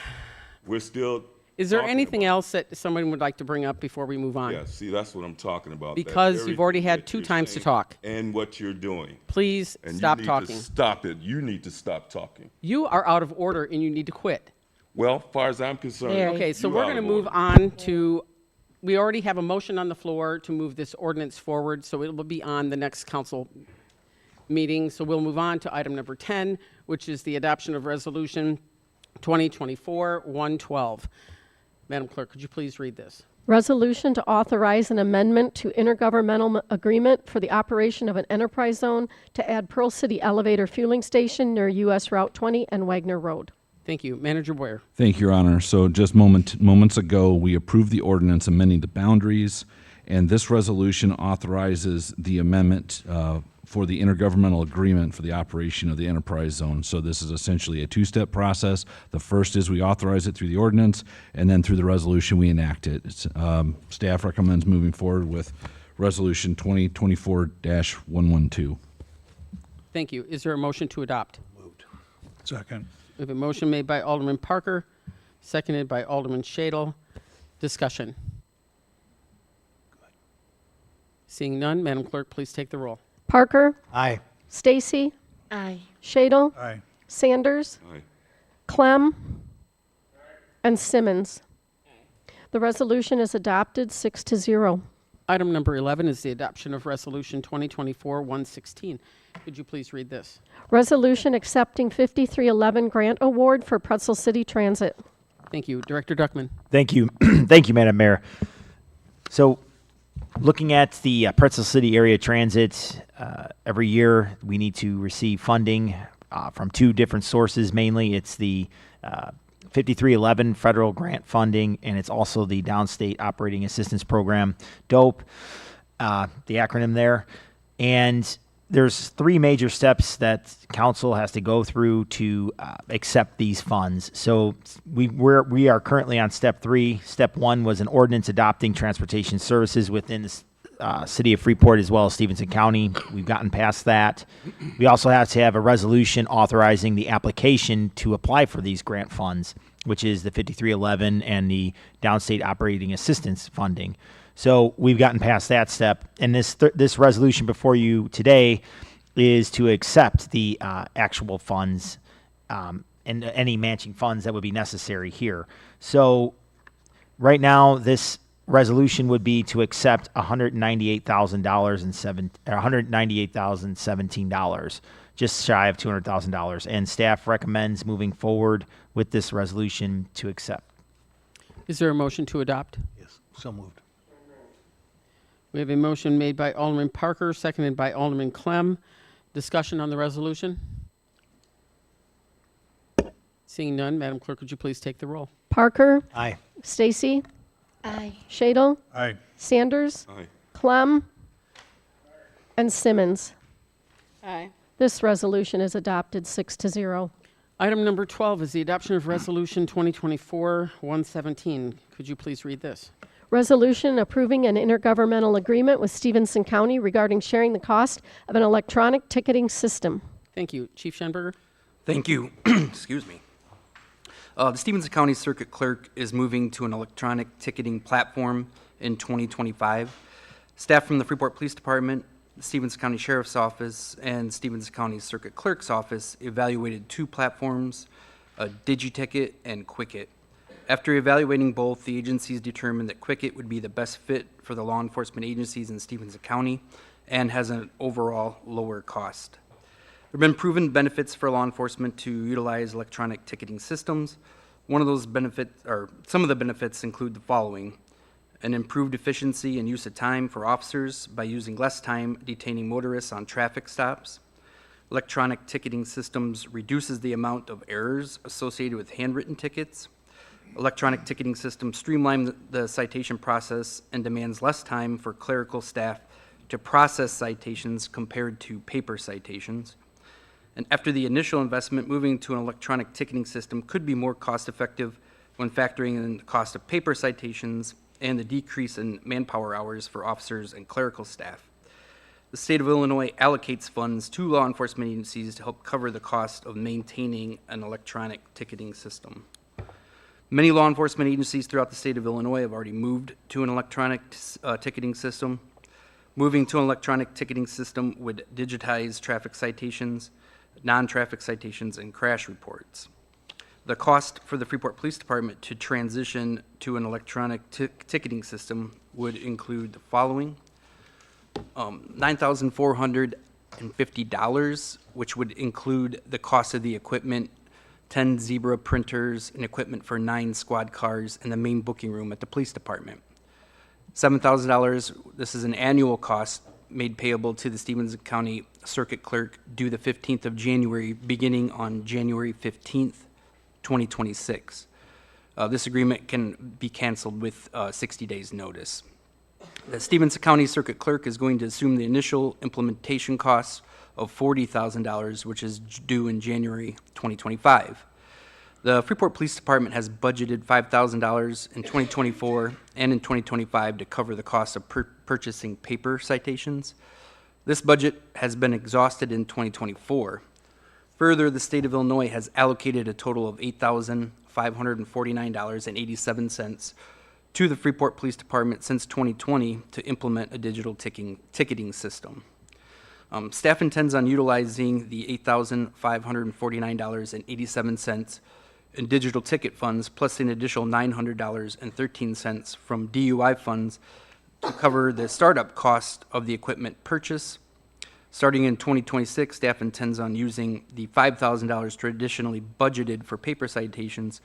We're still. Is there talking anything about- else that someone would like to bring up before we move on? Yeah, see, that's what I'm talking about. that Because very you've already thing had that 2 you're times to saying talk. And what you're doing. Please And stop you need talking. to stop it. You need to stop talking. You are out of order and you need to quit. Well, as far as I'm concerned. Mary. Okay, so you we're out going to of move order. on to, we already have a motion on the floor to move this ordinance forward, so it will be on the next council meeting. So we'll move on to item number 10, which is the adoption of resolution 2024-112. Madam Clerk, could you please read this? Resolution to authorize an amendment to intergovernmental agreement for the operation of an enterprise zone to add Pearl City Elevator Fueling Station near US Route 20 and Wagner Road. Thank you. Manager Boyer. Thank you, Your Honor. So just moments ago, we approved the ordinance amending the boundaries, and this resolution authorizes the amendment for the intergovernmental agreement for the operation of the enterprise zone. So this is essentially a 2-step process. The first is we authorize it through the ordinance, and then through the resolution, we enact it. Staff recommends moving forward with Resolution 2024-112. Thank you. Is there a motion to adopt? Second. We have a motion made by Alderman Parker, seconded by Alderman Shadle. Discussion. Seeing none, Madam Clerk, please take the roll. Parker, Aye. Stacy, Aye. Shadle, Aye. Sanders, Aye. Clem, and Simmons. The resolution is adopted 6-0. Item number 11 is the adoption of Resolution 2024-116. Could you please read this? Resolution accepting 5311 grant award for Pretzel City Transit. Thank you. Director Duckman. Thank you. Thank you, Madam Mayor. So, looking at the Pretzel City Area Transit, every year we need to receive funding from two different sources. Mainly, it's the 5311 federal grant funding, and it's also the Downstate Operating Assistance Program, DOPE, the acronym there. And there's three major steps that council has to go through to accept these funds. So we are currently on step 3. Step 1 was an ordinance adopting transportation services within the city of Freeport as well as Stevenson County. We've gotten past that. We also have to have a resolution authorizing the application to apply for these grant funds, which is the 5311 and the Downstate Operating Assistance funding. So we've gotten past that step, and this resolution before you today is to accept the actual funds and any matching funds that would be necessary here. So right now, this resolution would be to accept $198,017, just shy of $200,000, and staff recommends moving forward with this resolution to accept. Is there a motion to adopt? Yes, so moved. We have a motion made by Alderman Parker, seconded by Alderman Clem. Discussion on the resolution? Seeing none, Madam Clerk, would you please take the roll? Parker, Aye. Stacy, Aye. Shadle, Aye. Sanders, Aye. Clem, and Simmons. Aye. This resolution is adopted 6-0. Item number 12 is the adoption of Resolution 2024-117. Could you please read this? Resolution approving an intergovernmental agreement with Stevenson County regarding sharing the cost of an electronic ticketing system. Thank you. Chief Schenberger? Thank you. Excuse me. The Stevenson County Circuit Clerk is moving to an electronic ticketing platform in 2025. Staff from the Freeport Police Department, the Stevenson County Sheriff's Office, and Stevenson County Circuit Clerk's Office evaluated two platforms, DigiTicket and Quicket. After evaluating both, the agencies determined that Quicket would be the best fit for the law enforcement agencies in Stevenson County and has an overall lower cost. There have been proven benefits for law enforcement to utilize electronic ticketing systems. Some of the benefits include the following: an improved efficiency and use of time for officers by using less time detaining motorists on traffic stops. Electronic ticketing systems reduces the amount of errors associated with handwritten tickets. Electronic ticketing systems streamline the citation process and demands less time for clerical staff to process citations compared to paper citations. And after the initial investment, moving to an electronic ticketing system could be more cost-effective when factoring in the cost of paper citations and the decrease in manpower hours for officers and clerical staff. The state of Illinois allocates funds to law enforcement agencies to help cover the cost of maintaining an electronic ticketing system. Many law enforcement agencies throughout the state of Illinois have already moved to an electronic ticketing system. Moving to an electronic ticketing system would digitize traffic citations, non-traffic citations, and crash reports. The cost for the Freeport Police Department to transition to an electronic ticketing system would include the following: $9,450, which would include the cost of the equipment, 10 Zebra printers, and equipment for 9 squad cars, and the main booking room at the police department. $7,000, this is an annual cost made payable to the Stevenson County Circuit Clerk due the 15th of January, beginning on January 15th, 2026. This agreement can be canceled with 60 days' notice. The Stevenson County Circuit Clerk is going to assume the initial implementation costs of $40,000, which is due in January 2025. The Freeport Police Department has budgeted $5,000 in 2024 and in 2025 to cover the cost of purchasing paper citations. This budget has been exhausted in 2024. Further, the state of Illinois has allocated a total of $8,549.87 to the Freeport Police Department since 2020 to implement a digital ticketing system. Staff intends on utilizing the $8,549.87 in digital ticket funds, plus an additional $900.13 from DUI funds to cover the startup cost of the equipment purchase. Starting in 2026, staff intends on using the $5,000 traditionally budgeted for paper citations,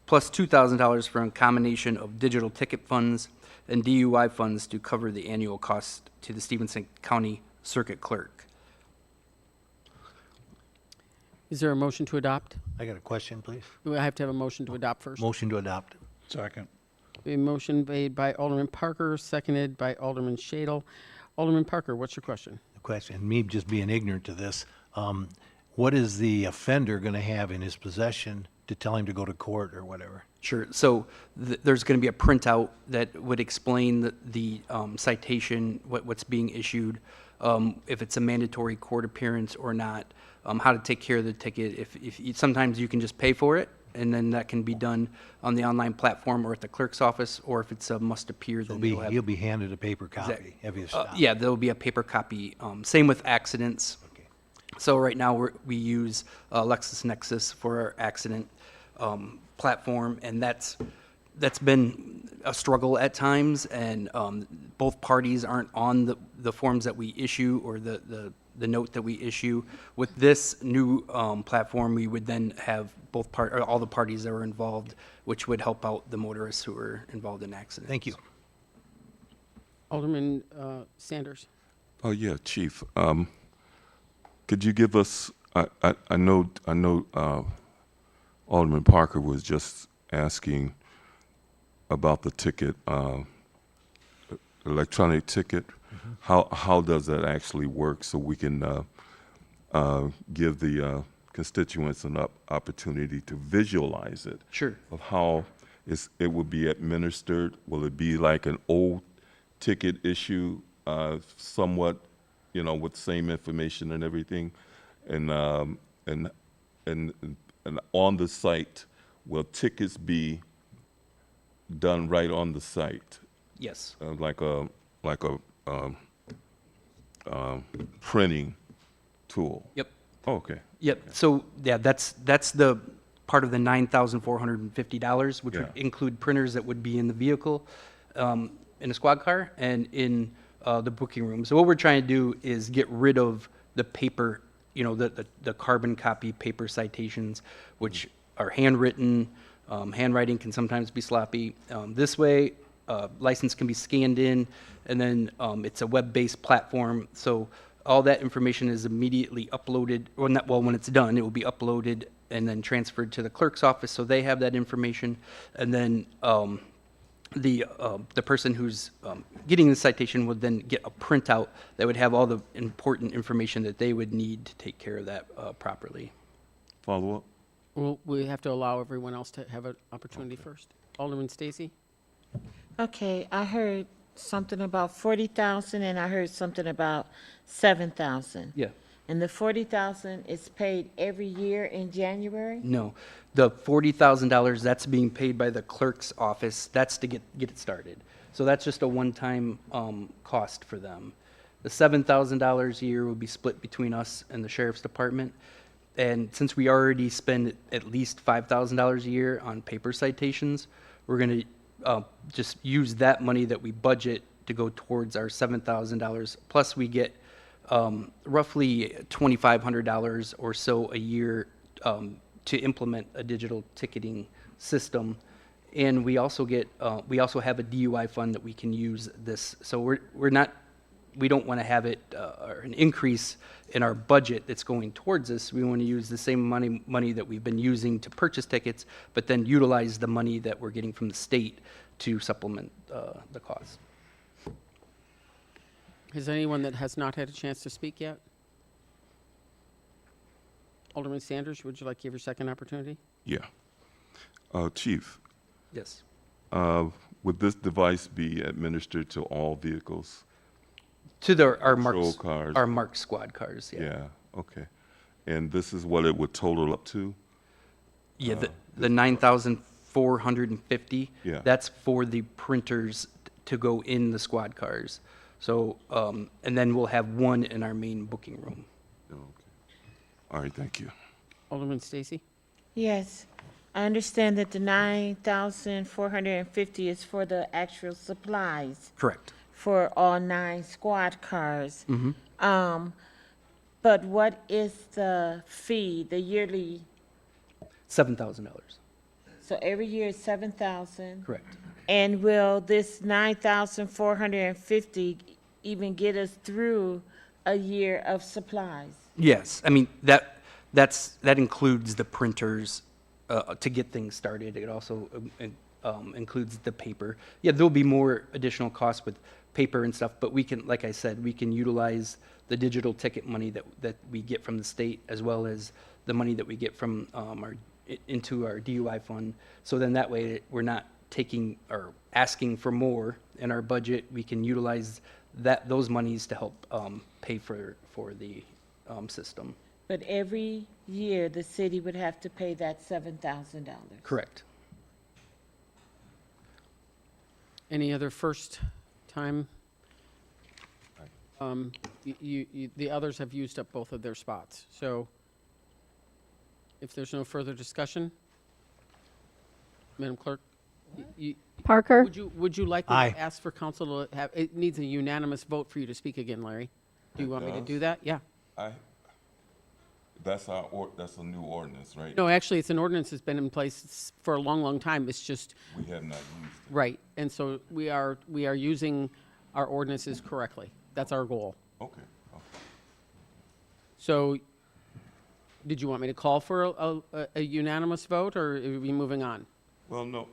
plus $2,000 for a combination of digital ticket funds and DUI funds to cover the annual cost to the Stevenson County Circuit Clerk. Is there a motion to adopt? I got a question, please. Do I have to have a motion to adopt first? Motion to adopt. Second. A motion made by Alderman Parker, seconded by Alderman Shadle. Alderman Parker, what's your question? The question, me just being ignorant to this, what is the offender going to have in his possession to tell him to go to court or whatever? Sure. So there's going to be a printout that would explain the citation, what's being issued, if it's a mandatory court appearance or not, how to take care of the ticket. Sometimes you can just pay for it, and then that can be done on the online platform or at the clerk's office, or if it's a must appear, then you'll have. He'll be handed a paper copy. Have you stopped? Yeah, there'll be a paper copy. Same with accidents. Okay. So right now, we use LexisNexis for our accident platform, and that's been a struggle at times, and both parties aren't on the forms that we issue or the note that we issue. With this new platform, we would then have all the parties that were involved, which would help out the motorists who were involved in accidents. Thank you. Alderman Sanders. Oh, yeah, Chief. Could you give us, I know Alderman Parker was just asking about the ticket, electronic ticket. How does that actually work so we can give the constituents an opportunity to visualize it? Sure. Of how it will be administered? Will it be like an old ticket issue, somewhat, with the same information and everything? And on the site, will tickets be done right on the site? Yes. Like a printing tool? Yep. Oh, okay. Yep. So yeah, that's the part of the $9,450, which would include printers that would be in the vehicle, in a squad car, and in the booking room. So what we're trying to do is get rid of the paper, the carbon copy paper citations, which are handwritten. Handwriting can sometimes be sloppy. This way, license can be scanned in, and then it's a web-based platform. So all that information is immediately uploaded, or not, well, when it's done, it will be uploaded and then transferred to the clerk's office, so they have that information. And then the person who's getting the citation would then get a printout that would have all the important information that they would need to take care of that properly. Follow up? Well, we have to allow everyone else to have an opportunity first. Alderman Stacy? Okay, I heard something about 40,000 and I heard something about 7,000. Yeah. And the 40,000 is paid every year in January? No, the $40,000, that's being paid by the clerk's office. That's to get it started. So that's just a one-time cost for them. The $7,000 a year will be split between us and the sheriff's department. And since we already spend at least $5,000 a year on paper citations, we're going to just use that money that we budget to go towards our $7,000. Plus, we get roughly $2,500 or so a year to implement a digital ticketing system. And we also get we also have a DUI fund that we can use this. So we don't want to have it or an increase in our budget that's going towards this. We want to use the same money that we've been using to purchase tickets, but then utilize the money that we're getting from the state to supplement the cost. Is there anyone that has not had a chance to speak yet? Alderman Sanders, would you like to give your second opportunity? Yeah. Chief, Yes. would this device be administered to all vehicles? To our Patrol cars. marked squad cars, yeah. Yeah, okay. And this is what it would total up to? Yeah, the 9,450, Yeah. that's for the printers to go in the squad cars. So, and then we'll have one in our main booking room. Okay. All right, thank you. Alderman Stacy? Yes. I understand that the 9,450 is for the actual supplies Correct. for all 9 squad cars. Mm-hmm. But what is the fee, the yearly? $7,000. So every year is 7,000? Correct. And will this 9,450 even get us through a year of supplies? Yes, I mean, that that includes the printers to get things started. It also includes the paper. Yeah, there'll be more additional costs with paper and stuff, but we can, like I said, we can utilize the digital ticket money that we get from the state, as well as the money that we get from into our DUI fund. So then that way we're not taking or asking for more in our budget. We can utilize those monies to help pay for the system. But every year, the city would have to pay that $7,000. Correct. Any other first time? The others have used up both of their spots. So if there's no further discussion, Madam Clerk, Parker? would you like me Aye. to ask for council to have, it needs a unanimous vote for you to speak again, Larry. Do you want me to do that? Yeah. That's that's a new ordinance, right? No, actually, it's an ordinance that's been in place for a long, long time. It's just, We have not used it. right. And so we are using our ordinances correctly. That's our goal. Okay. So did you want me to call for a unanimous vote, or are we moving on? Well, no.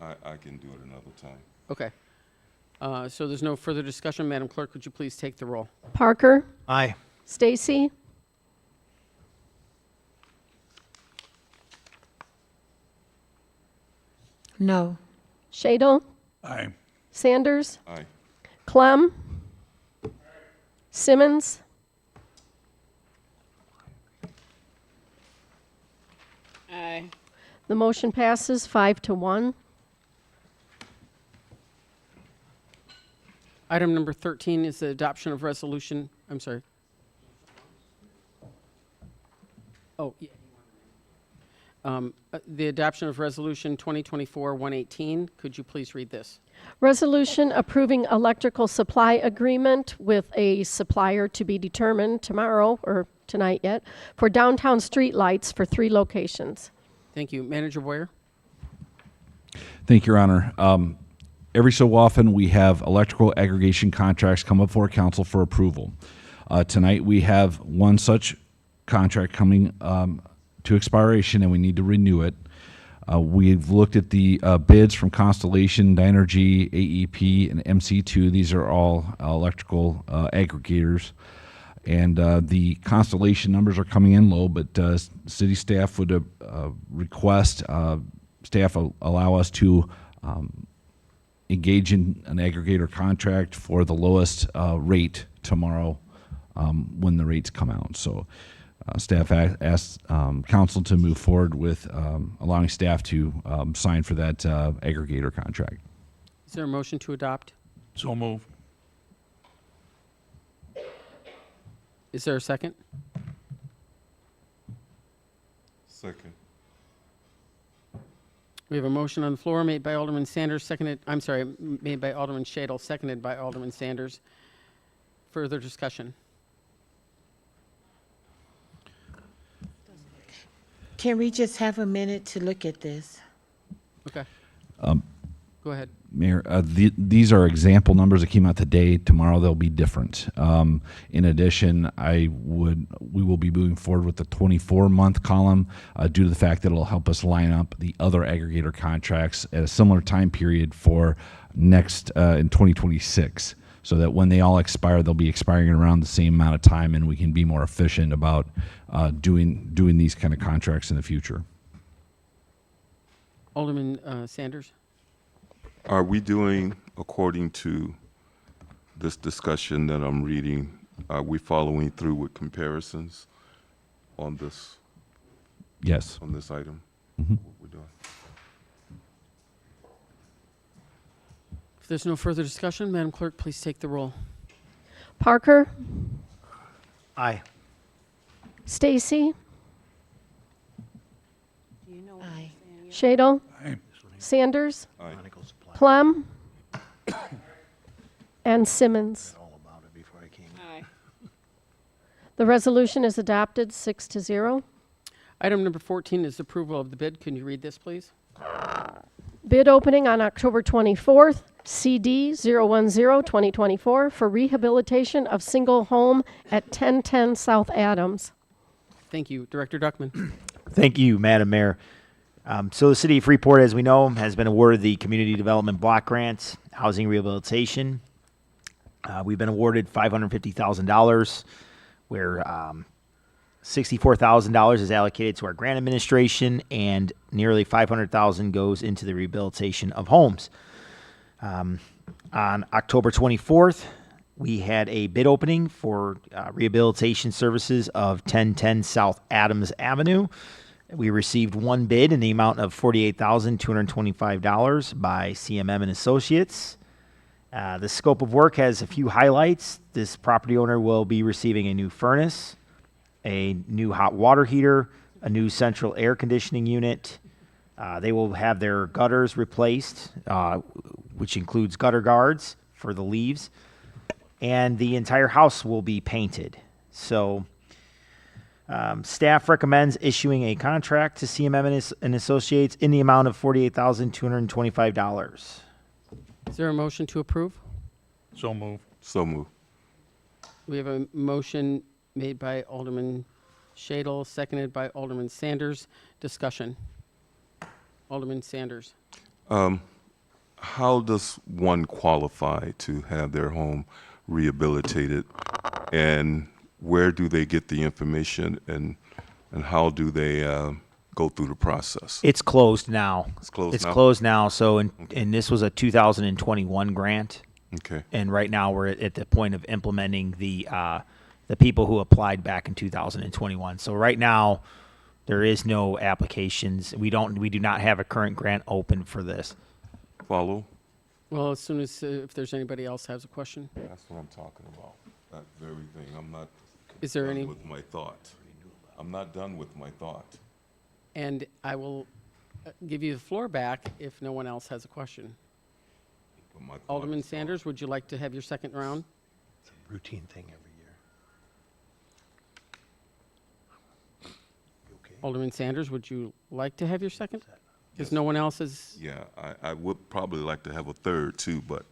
I can do it another time. Okay. So there's no further discussion. Madam Clerk, would you please take the roll? Parker? Aye. Stacy? No. Shadle? Aye. Sanders? Aye. Clem? Simmons? Aye. The motion passes 5-1. Item number 13 is the adoption of resolution, I'm sorry. Oh, yeah. The adoption of resolution 2024-118. Could you please read this? Resolution approving electrical supply agreement with a supplier to be determined tomorrow, or tonight yet, for downtown streetlights for 3 locations. Thank you. Manager Boyer? Thank you, Your Honor. Every so often, we have electrical aggregation contracts come up for council for approval. Tonight, we have one such contract coming to expiration, and we need to renew it. We've looked at the bids from Constellation, Dynergy, AEP, and MC2. These are all electrical aggregators. And the Constellation numbers are coming in low, but city staff would request staff allow us to engage in an aggregator contract for the lowest rate tomorrow when the rates come out. So staff asked council to move forward with allowing staff to sign for that aggregator contract. Is there a motion to adopt? So move. Is there a second? Second. We have a motion on the floor made by Alderman Sanders, made by Alderman Shadle, seconded by Alderman Sanders. Further discussion? Can we just have a minute to look at this? Okay. Go ahead. Mayor, these are example numbers that came out today. Tomorrow they'll be different. In addition, we will be moving forward with the 24-month column due to the fact that it'll help us line up the other aggregator contracts at a similar time period for next in 2026, so that when they all expire, they'll be expiring around the same amount of time, and we can be more efficient about doing these kind of contracts in the future. Alderman Sanders? Are we doing, according to this discussion that I'm reading, are we following through with comparisons on this, Yes. on this item? Mhm. What we're doing? If there's no further discussion, Madam Clerk, please take the roll. Parker? Aye. Stacy? Aye. Shadle? Aye. Sanders? Aye. Clem? And Simmons. All about it before I came. The resolution is adopted 6-0. Item number 14 is approval of the bid. Can you read this, please? Bid opening on October 24th, CD 010-2024 for rehabilitation of single home at 1010 South Adams. Thank you. Director Duckman. Thank you, Madam Mayor. So the city of Freeport, as we know, has been awarded the Community Development Block Grant, Housing Rehabilitation. We've been awarded $550,000, where $64,000 is allocated to our grant administration, and nearly $500,000 goes into the rehabilitation of homes. On October 24th, we had a bid opening for rehabilitation services of 1010 South Adams Avenue. We received one bid in the amount of $48,225 by CMM and Associates. The scope of work has a few highlights. This property owner will be receiving a new furnace, a new hot water heater, a new central air conditioning unit. They will have their gutters replaced, which includes gutter guards for the leaves, and the entire house will be painted. So staff recommends issuing a contract to CMM and Associates in the amount of $48,225. Is there a motion to approve? So move. So move. We have a motion made by Alderman Shadle, seconded by Alderman Sanders. Discussion. Alderman Sanders. How does one qualify to have their home rehabilitated, and where do they get the information, and how do they go through the process? It's closed now. It's closed It's now? closed now. So, and this was a 2021 grant. Okay. And right now we're at the point of implementing the people who applied back in 2021. So right now there is no applications. We do not have a current grant open for this. Follow? Well, as soon as, if there's anybody else has a question. That's what I'm talking about. That very thing. I'm not Is there done any? with my thought. I'm not done with my thought. And I will give you the floor back if no one else has a question. But my thought Alderman is gone. Sanders, would you like to have your second round? It's a routine thing every year. You okay? Alderman Sanders, would you like to have your second? Because no one else is, Yeah, I would probably like to have a third too, but,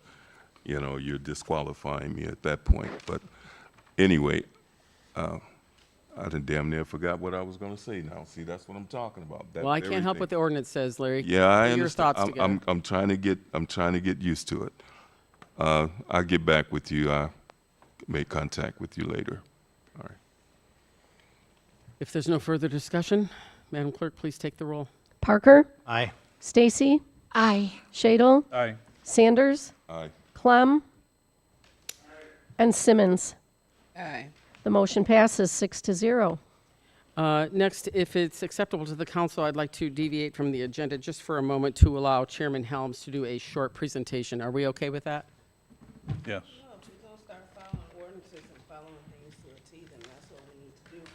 you know, you're disqualifying me at that point. But anyway, I done damn near forgot what I was gonna say now. See, that's what I'm talking about. That well, I very can't help thing. what the ordinance says, Larry. Yeah, I Get your understand. thoughts together. I'm trying to get used to it. I'll get back with you. I'll make contact with you later. All right. If there's no further discussion, Madam Clerk, please take the roll. Parker, Aye. Stacy, Aye. Shadle, Aye. Sanders, Aye. Clem, and Simmons. Aye. The motion passes 6-0. Next, if it's acceptable to the council, I'd like to deviate from the agenda just for a moment to allow Chairman Helms to do a short presentation. Are we okay with that? Yes.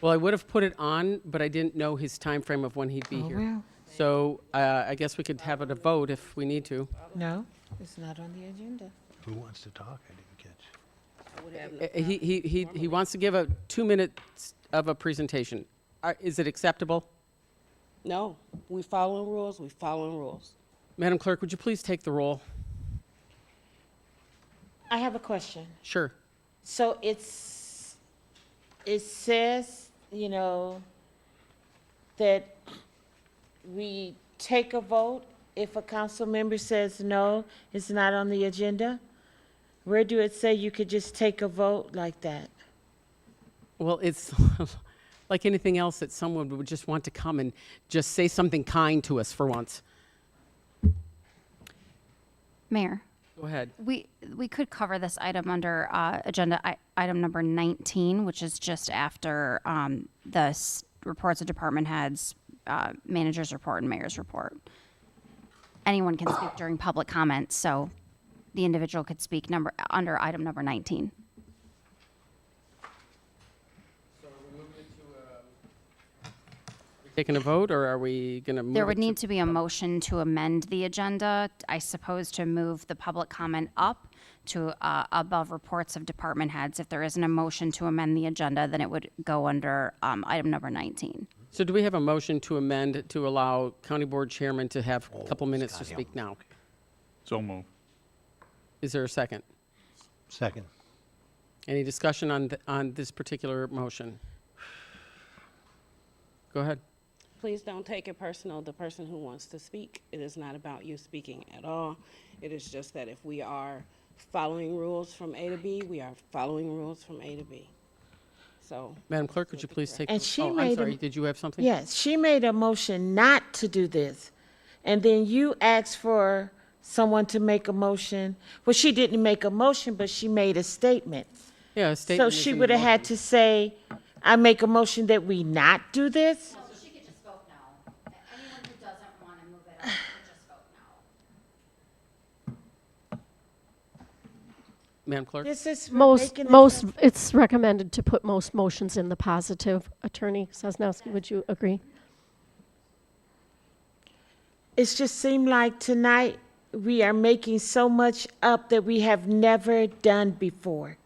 Well, I would have put it on, but I didn't know his time frame of when he'd be here. Well, So I guess we could have it a vote if we need to. no, it's not on the agenda. Who wants to talk? I didn't catch. He wants to give a 2 minutes of a presentation. Is it acceptable? No, we following rules, we following rules. Madam Clerk, would you please take the roll? I have a question. Sure. So it says, you know, that we take a vote if a council member says no, it's not on the agenda? Where do it say you could just take a vote like that? Well, it's like anything else that someone would just want to come and just say something kind to us for once. Mayor, Go ahead. we could cover this item under agenda item number 19, which is just after the reports of department heads, manager's report, and mayor's report. Anyone can speak during public comments, so the individual could speak under item number 19. Taking a vote, or are we going to move There it would to- need to be a motion to amend the agenda, I suppose, to move the public comment up to above reports of department heads. If there isn't a motion to amend the agenda, then it would go under item number 19. So do we have a motion to amend to allow county board chairman to have a couple minutes to Scott speak now? So move. Is there a second? Second. Any discussion on this particular motion? Go ahead. Please don't take it personal, the person who wants to speak. It is not about you speaking at all. It is just that if we are following rules from A to B, we are following rules from A to B. So, Madam Clerk, would you please take? And the- she oh, I'm made sorry. a- Did you have something? Yes, she made a motion not to do this. And then you asked for someone to make a motion. Well, she didn't make a motion, but she made a statement. Yeah, a So statement. is she in the would have had motion. to say, I make a motion that we not do this? No, she could just vote no. Anyone who doesn't want to move it up could just vote no. Madam Clerk? This is Most, making it- most, it's recommended to put most motions in the positive. Attorney Sosnowski, would you agree? It just seemed like tonight we are making so much up that we have never done before.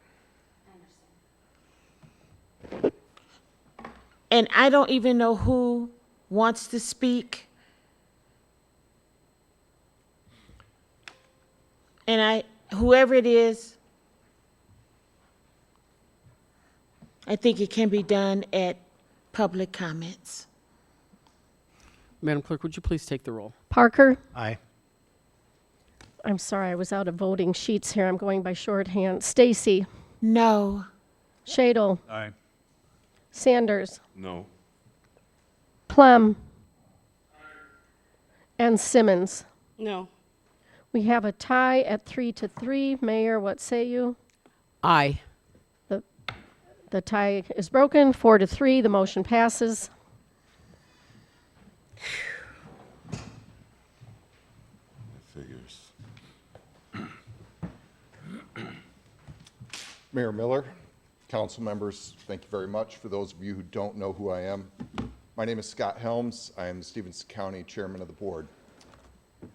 And I don't even know who wants to speak. And whoever it is, I think it can be done at public comments. Madam Clerk, would you please take the roll? Parker? Aye. I'm sorry, I was out of voting sheets here. I'm going by shorthand. Stacy? No. Shadle? Aye. Sanders? No. Plum? And Simmons? no. We have a tie at 3-3. Mayor, what say you? Aye. The tie is broken, 4-3. The motion passes. Figures. Mayor Miller, council members, thank you very much. For those of you who don't know who I am, my name is Scott Helms. I am the Stevens County Chairman of the Board.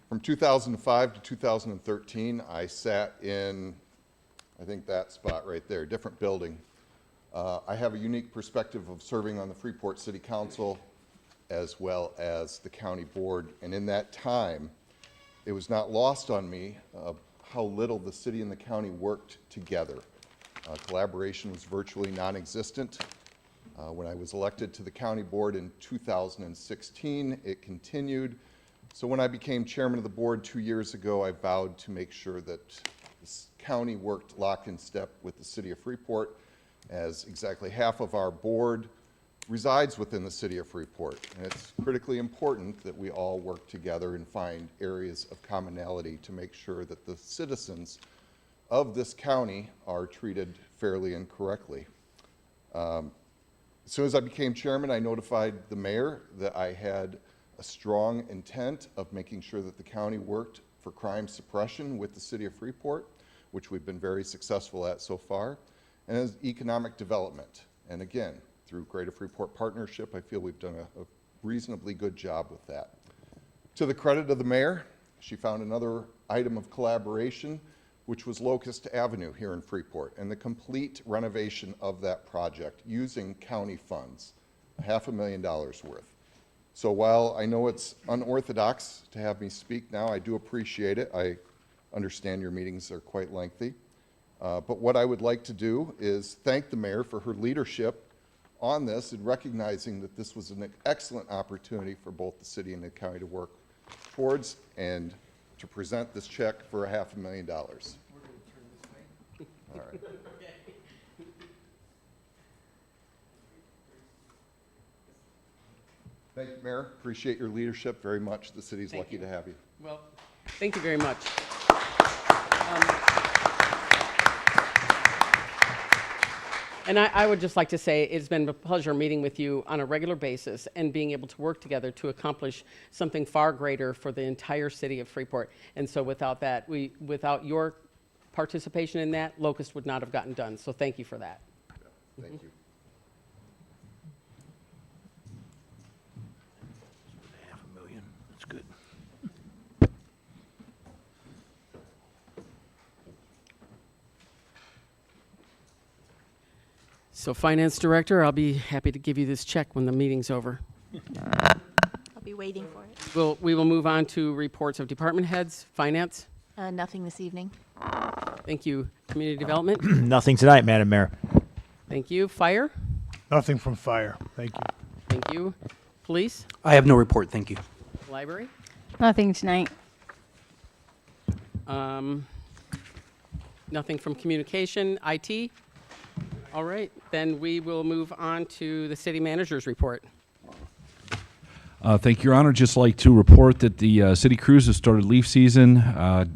From 2005 to 2013, I sat in, I think that spot right there, different building. I have a unique perspective of serving on the Freeport City Council as well as the county board. And in that time, it was not lost on me how little the city and the county worked together. Collaboration was virtually non-existent. When I was elected to the county board in 2016, it continued. So when I became chairman of the board 2 years ago, I vowed to make sure that this county worked lock in step with the city of Freeport, as exactly half of our board resides within the city of Freeport. And it's critically important that we all work together and find areas of commonality to make sure that the citizens of this county are treated fairly and correctly. As soon as I became chairman, I notified the mayor that I had a strong intent of making sure that the county worked for crime suppression with the city of Freeport, which we've been very successful at so far, and as economic development. And again, through Greater Freeport Partnership, I feel we've done a reasonably good job with that. To the credit of the mayor, she found another item of collaboration, which was Locust Avenue here in Freeport, and the complete renovation of that project using county funds, $500,000 worth. So while I know it's unorthodox to have me speak now, I do appreciate it. I understand your meetings are quite lengthy. But what I would like to do is thank the mayor for her leadership on this and recognizing that this was an excellent opportunity for both the city and the county to work towards and to present this check for $500,000. All right. Thank you, Mayor. Appreciate your leadership very much. The city's lucky to have you. Well, thank you very much. And I would just like to say it's been a pleasure meeting with you on a regular basis and being able to work together to accomplish something far greater for the entire city of Freeport. And so without that, without your participation in that, Locust would not have gotten done. So thank you for that. Thank you. $500,000, that's good. So Finance Director, I'll be happy to give you this check when the meeting's over. I'll be waiting for it. We will move on to reports of department heads. Finance, Nothing this evening. thank you. Community Development, Nothing tonight, Madam Mayor. thank you. Fire, Nothing from fire. Thank you. thank you. Police? I have no report, thank you. Library? Nothing tonight. Nothing from communication, IT? All right, then we will move on to the city manager's report. Thank you, Your Honor. Just like to report that the city crews have started leaf season.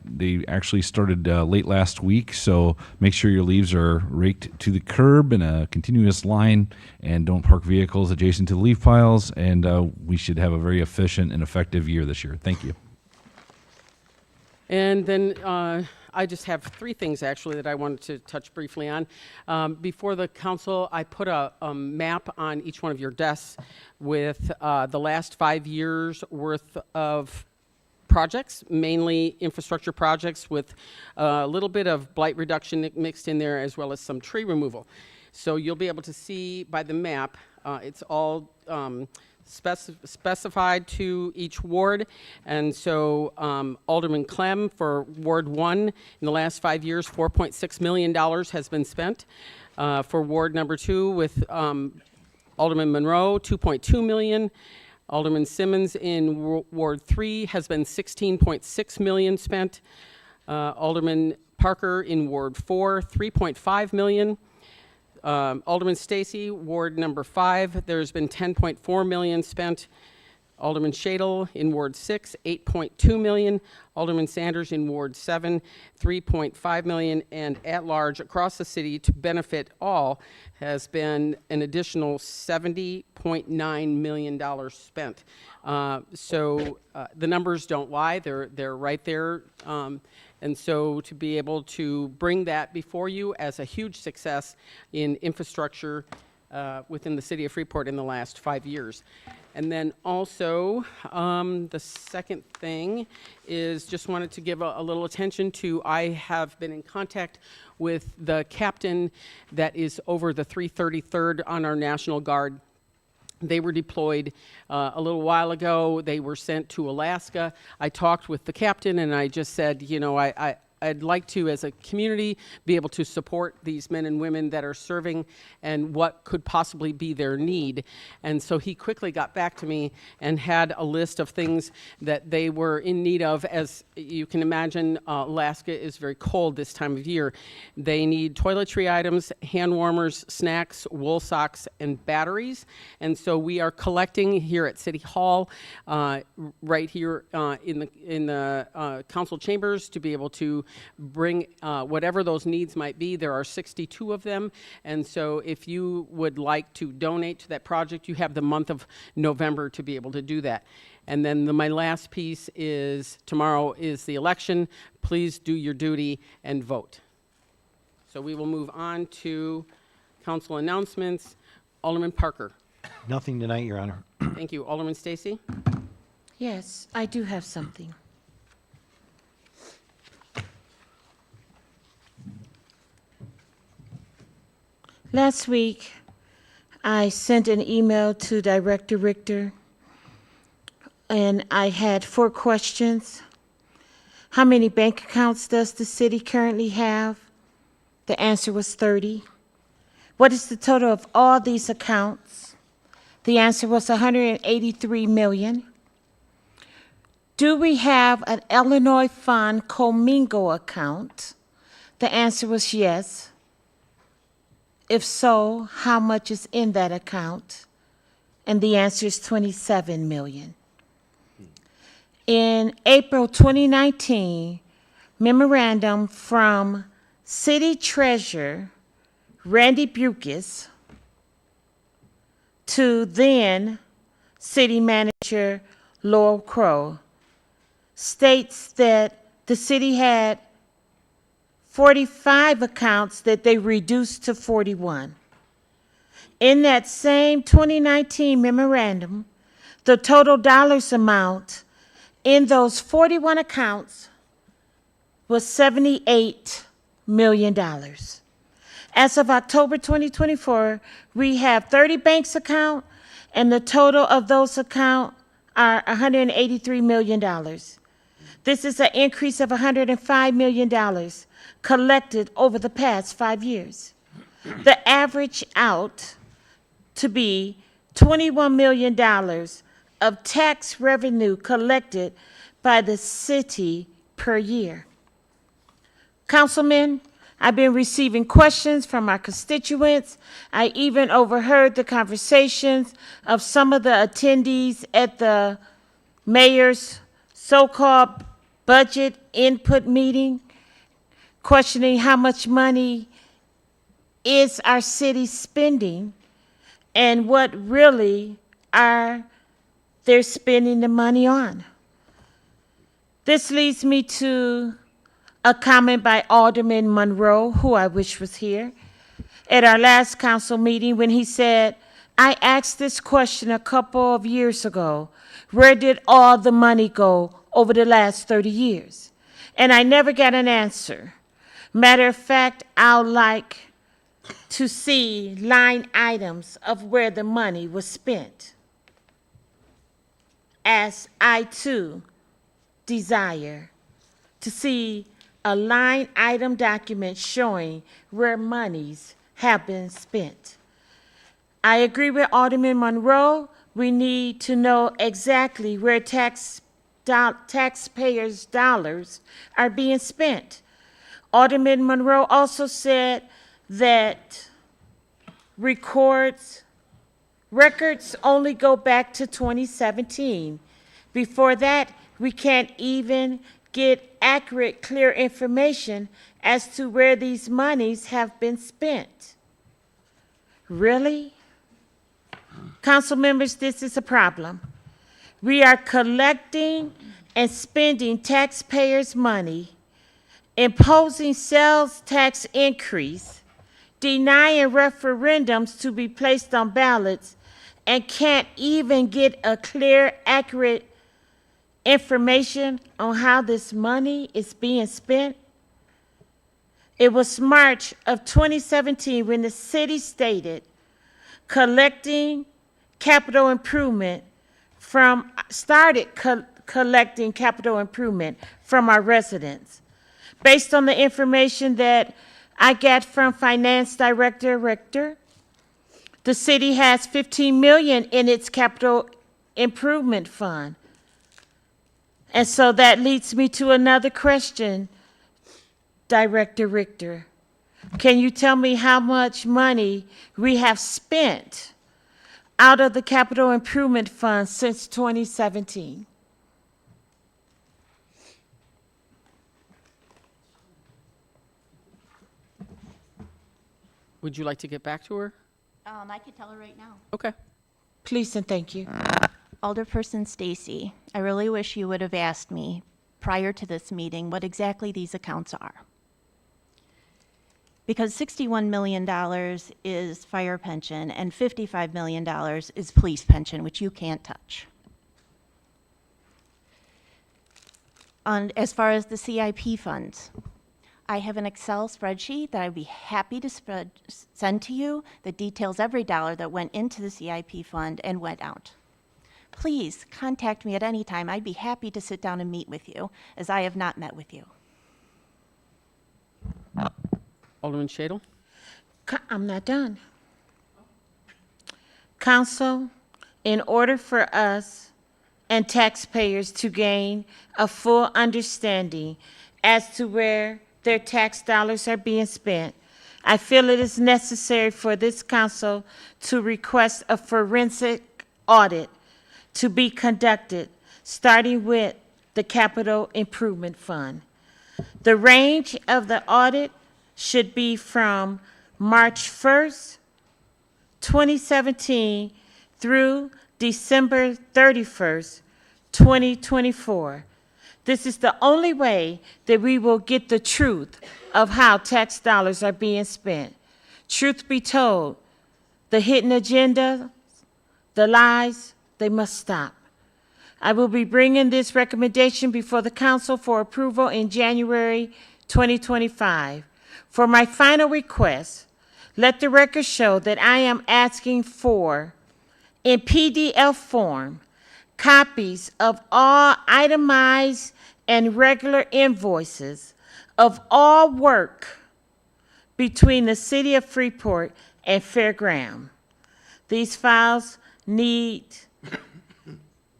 They actually started late last week, so make sure your leaves are raked to the curb in a continuous line and don't park vehicles adjacent to the leaf piles, and we should have a very efficient and effective year this year. Thank you. And then I just have three things actually that I wanted to touch briefly on. Before the council, I put a map on each one of your desks with the last 5 years worth of projects, mainly infrastructure projects with a little bit of blight reduction mixed in there as well as some tree removal. So you'll be able to see by the map, it's all specified to each ward. And so Alderman Clem for Ward 1, in the last 5 years, $4.6 million has been spent. For Ward number 2 with Alderman Monroe, $2.2 million. Alderman Simmons in Ward 3 has been $16.6 million spent. Alderman Parker in Ward 4, $3.5 million. Alderman Stacy, Ward number 5, there's been $10.4 million spent. Alderman Shadle in Ward 6, $8.2 million. Alderman Sanders in Ward 7, $3.5 million. And at large across the city to benefit all has been an additional $70.9 million spent. So the numbers don't lie, they're right there. And so to be able to bring that before you as a huge success in infrastructure within the city of Freeport in the last 5 years. And then also, the second thing is just wanted to give a little attention to, I have been in contact with the captain that is over the 333rd on our National Guard. They were deployed a little while ago. They were sent to Alaska. I talked with the captain and I just said, you know, I'd like to, as a community, be able to support these men and women that are serving and what could possibly be their need. And so he quickly got back to me and had a list of things that they were in need of. As you can imagine, Alaska is very cold this time of year. They need toiletry items, hand warmers, snacks, wool socks, and batteries. And so we are collecting here at City Hall, right here in the council chambers, to be able to bring whatever those needs might be. There are 62 of them, and so if you would like to donate to that project, you have the month of November to be able to do that. And then my last piece is, tomorrow is the election. Please do your duty and vote. So we will move on to council announcements. Alderman Parker. Nothing tonight, Your Honor. Thank you. Alderman Stacy. Yes, I do have something. Last week, I sent an email to Director Richter, and I had 4 questions. How many bank accounts does the city currently have? The answer was 30. What is the total of all these accounts? The answer was 183 million. Do we have an Illinois Fund commingle account? The answer was yes. If so, how much is in that account? And the answer is 27 million. In April 2019, memorandum from City Treasurer Randy Bukis to then City Manager Laurel Crow states that the city had 45 accounts that they reduced to 41. In that same 2019 memorandum, the total dollars amount in those 41 accounts was $78 million. As of October 2024, we have 30 banks account, and the total of those accounts are $183 million. This is an increase of $105 million collected over the past 5 years. The average out to be $21 million of tax revenue collected by the city per year. Councilmen, I've been receiving questions from our constituents. I even overheard the conversations of some of the attendees at the mayor's so-called budget input meeting, questioning how much money is our city spending and what really are they spending the money on. This leads me to a comment by Alderman Monroe, who I wish was here, at our last council meeting when he said, I asked this question a couple of years ago. Where did all the money go over the last 30 years? And I never got an answer. Matter of fact, I'd like to see line items of where the money was spent, as I too desire to see a line item document showing where monies have been spent. I agree with Alderman Monroe. We need to know exactly where taxpayers' dollars are being spent. Alderman Monroe also said that records only go back to 2017. Before that, we can't even get accurate, clear information as to where these monies have been spent. Really? Council members, this is a problem. We are collecting and spending taxpayers' money, imposing sales tax increase, denying referendums to be placed on ballots, and can't even get a clear, accurate information on how this money is being spent. It was March of 2017 when the city started collecting capital improvement from our residents. Based on the information that I get from Finance Director Richter, the city has $15 million in its capital improvement fund. And so that leads me to another question, Director Richter. Can you tell me how much money we have spent out of the capital improvement fund since 2017? Would you like to get back to her? I could tell her right now. Okay. Please and thank you. Alderperson Stacy, I really wish you would have asked me prior to this meeting what exactly these accounts are. Because $61 million is fire pension and $55 million is police pension, which you can't touch. As far as the CIP funds, I have an Excel spreadsheet that I'd be happy to send to you that details every dollar that went into the CIP fund and went out. Please contact me at any time. I'd be happy to sit down and meet with you, as I have not met with you. Alderman Shadle? I'm not done. Council, in order for us and taxpayers to gain a full understanding as to where their tax dollars are being spent, I feel it is necessary for this council to request a forensic audit to be conducted, starting with the Capital Improvement Fund. The range of the audit should be from March 1st, 2017 through December 31st, 2024. This is the only way that we will get the truth of how tax dollars are being spent. Truth be told, the hidden agenda, the lies, they must stop. I will be bringing this recommendation before the council for approval in January 2025. For my final request, let the record show that I am asking for, in PDF form, copies of all itemized and regular invoices of all work between the City of Freeport and Fairground. These files need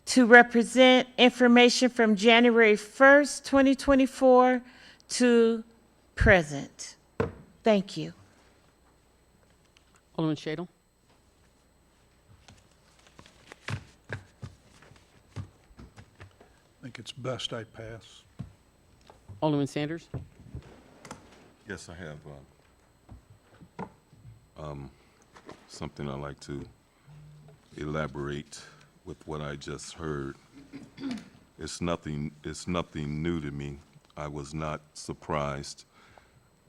to represent information from January 1st, 2024 to present. Thank you. Alderman Shadle? I think it's best I pass. Alderman Sanders? Yes, I have something I'd like to elaborate with what I just heard. It's nothing new to me. I was not surprised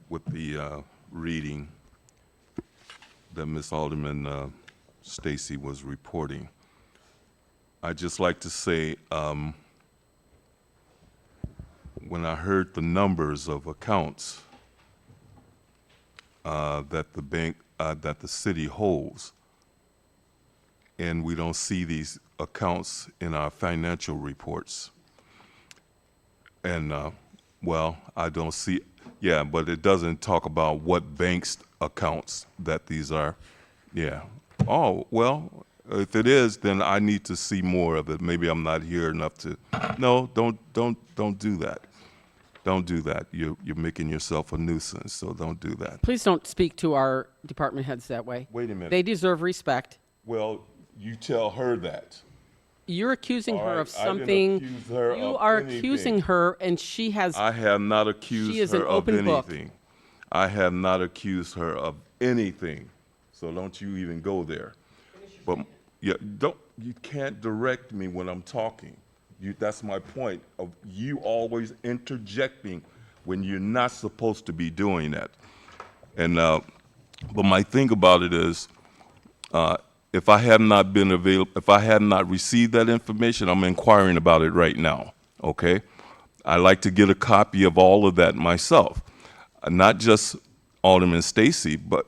with the reading that Ms. Alderman Stacy was reporting. I'd just like to say, when I heard the numbers of accounts that the city holds, and we don't see these accounts in our financial reports. And, well, I don't see, yeah, but it doesn't talk about what bank's accounts that these are. Yeah. Oh, well, if it is, then I need to see more of it. Maybe I'm not here enough to, no, don't do that. Don't do that. You're making yourself a nuisance, so don't do that. Please don't speak to our department heads that way. Wait a minute. They deserve respect. Well, you tell her that. You're accusing All her right, of I didn't something. accuse her You of are anything. accusing her, and she has. I have not She accused is an her of open book. anything. I have not accused her of anything. So don't you even go there. But yeah, you can't direct me when I'm talking. That's my point of you always interjecting when you're not supposed to be doing that. And but my thing about it is, if I have not been available, if I have not received that information, I'm inquiring about it right now. Okay, I like to get a copy of all of that myself, not just Alderman Stacy, but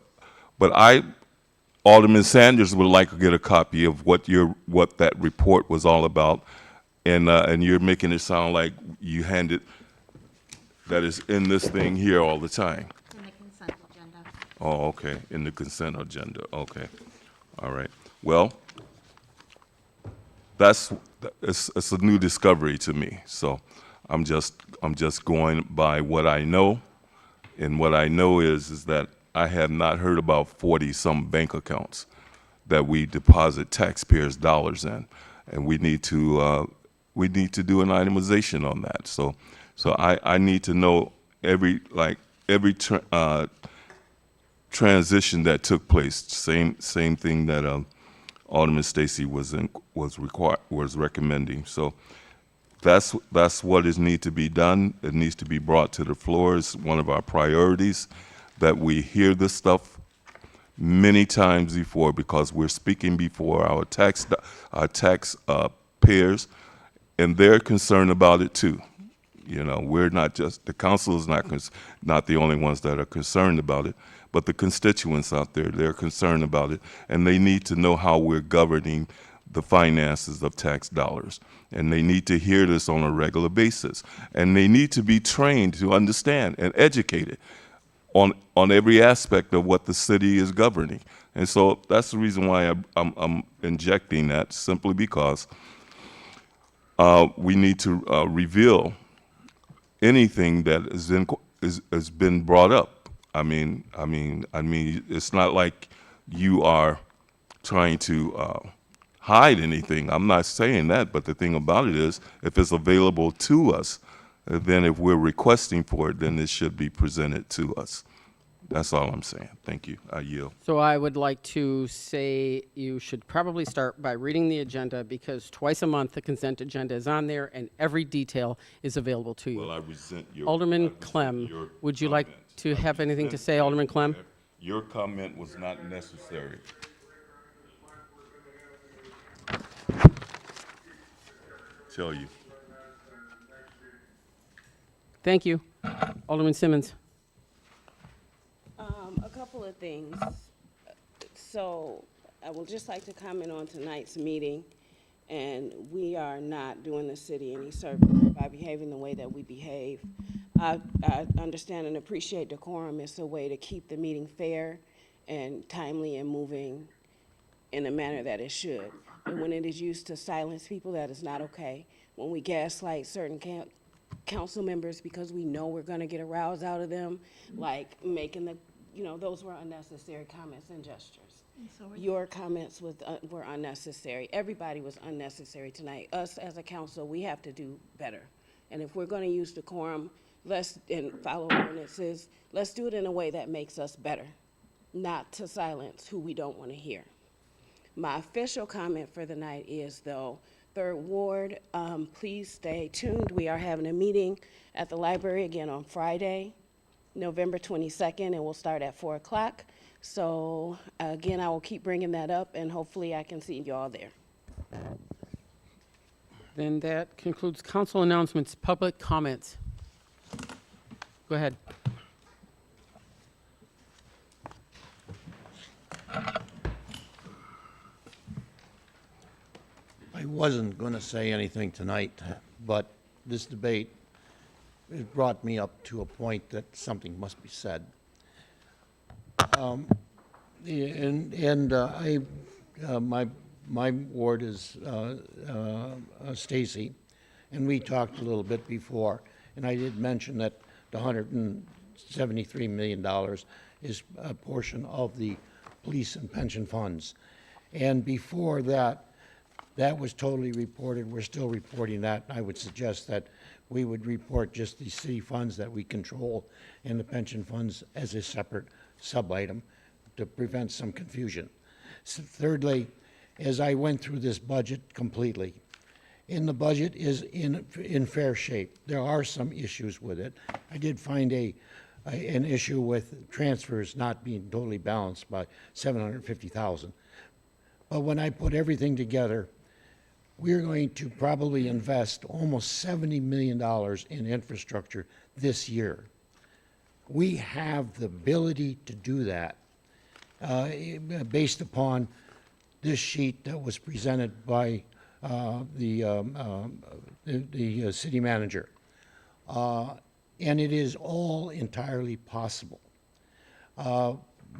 Alderman Sanders would like to get a copy of what that report was all about, and you're making it sound like you handed that is in this thing here all the time. In the consent agenda. Oh, okay, in the consent agenda, okay. All right, well, it's a new discovery to me, so I'm just going by what I know, and what I know is that I have not heard about 40-some bank accounts that we deposit taxpayers' dollars in, and we need to do an itemization on that. So I need to know every transition that took place. Same thing that Alderman Stacy was recommending. So that's what is need to be done. It needs to be brought to the floor. It's one of our priorities that we hear this stuff many times before, because we're speaking before our tax payers, and they're concerned about it too. You know, we're not just, the council is not the only ones that are concerned about it, but the constituents out there, they're concerned about it, and they need to know how we're governing the finances of tax dollars. And they need to hear this on a regular basis. And they need to be trained to understand and educated on every aspect of what the city is governing. And so that's the reason why I'm injecting that, simply because we need to reveal anything that has been brought up. I mean, it's not like you are trying to hide anything. I'm not saying that, but the thing about it is, if it's available to us, then if we're requesting for it, then it should be presented to us. That's all I'm saying. Thank you. I yield. So I would like to say you should probably start by reading the agenda, because twice a month the consent agenda is on there and every detail is available to you. Well, I resent your... Alderman Clem, would you like to have anything to say, Alderman Clem? Your comment was not necessary. Tell you. Thank you. Alderman Simmons. A couple of things. So I would just like to comment on tonight's meeting, and we are not doing the city any service by behaving the way that we behave. I understand and appreciate decorum is a way to keep the meeting fair and timely and moving in a manner that it should. And when it is used to silence people, that is not okay. When we gaslight certain council members because we know we're going to get a rouse out of them, like making the, those were unnecessary comments and gestures. Your comments were unnecessary. Everybody was unnecessary tonight. Us as a council, we have to do better. And if we're going to use decorum, and follow ordinances, let's do it in a way that makes us better, not to silence who we don't want to hear. My official comment for the night is, though, Third Ward, please stay tuned. We are having a meeting at the library again on Friday, November 22nd, and we'll start at 4 o'clock. So again, I will keep bringing that up, and hopefully I can see you all there. Then that concludes council announcements, public comments. Go ahead. I wasn't going to say anything tonight, but this debate has brought me up to a point that something must be said. My ward is Stacy, and we talked a little bit before, and I did mention that the $173 million is a portion of the police and pension funds. And before that, that was totally reported. We're still reporting that. I would suggest that we would report just the city funds that we control and the pension funds as a separate sub-item to prevent some confusion. Thirdly, as I went through this budget completely, the budget is in fair shape. There are some issues with it. I did find an issue with transfers not being totally balanced by $750,000. But when I put everything together, we're going to probably invest almost $70 million in infrastructure this year. We have the ability to do that based upon this sheet that was presented by the city manager. And it is all entirely possible.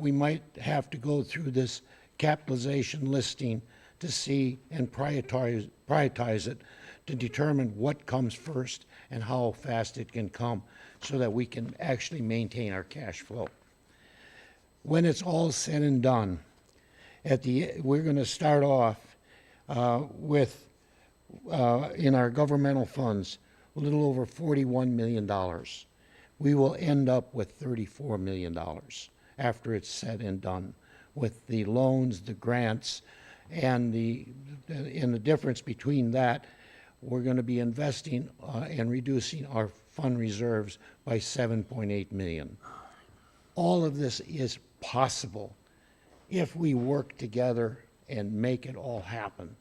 We might have to go through this capitalization listing to see and prioritize it to determine what comes first and how fast it can come so that we can actually maintain our cash flow. When it's all said and done, we're going to start off with, in our governmental funds, a little over $41 million. We will end up with $34 million after it's said and done, with the loans, the grants, and the difference between that, we're going to be investing and reducing our fund reserves by $7.8 million. All of this is possible if we work together and make it all happen.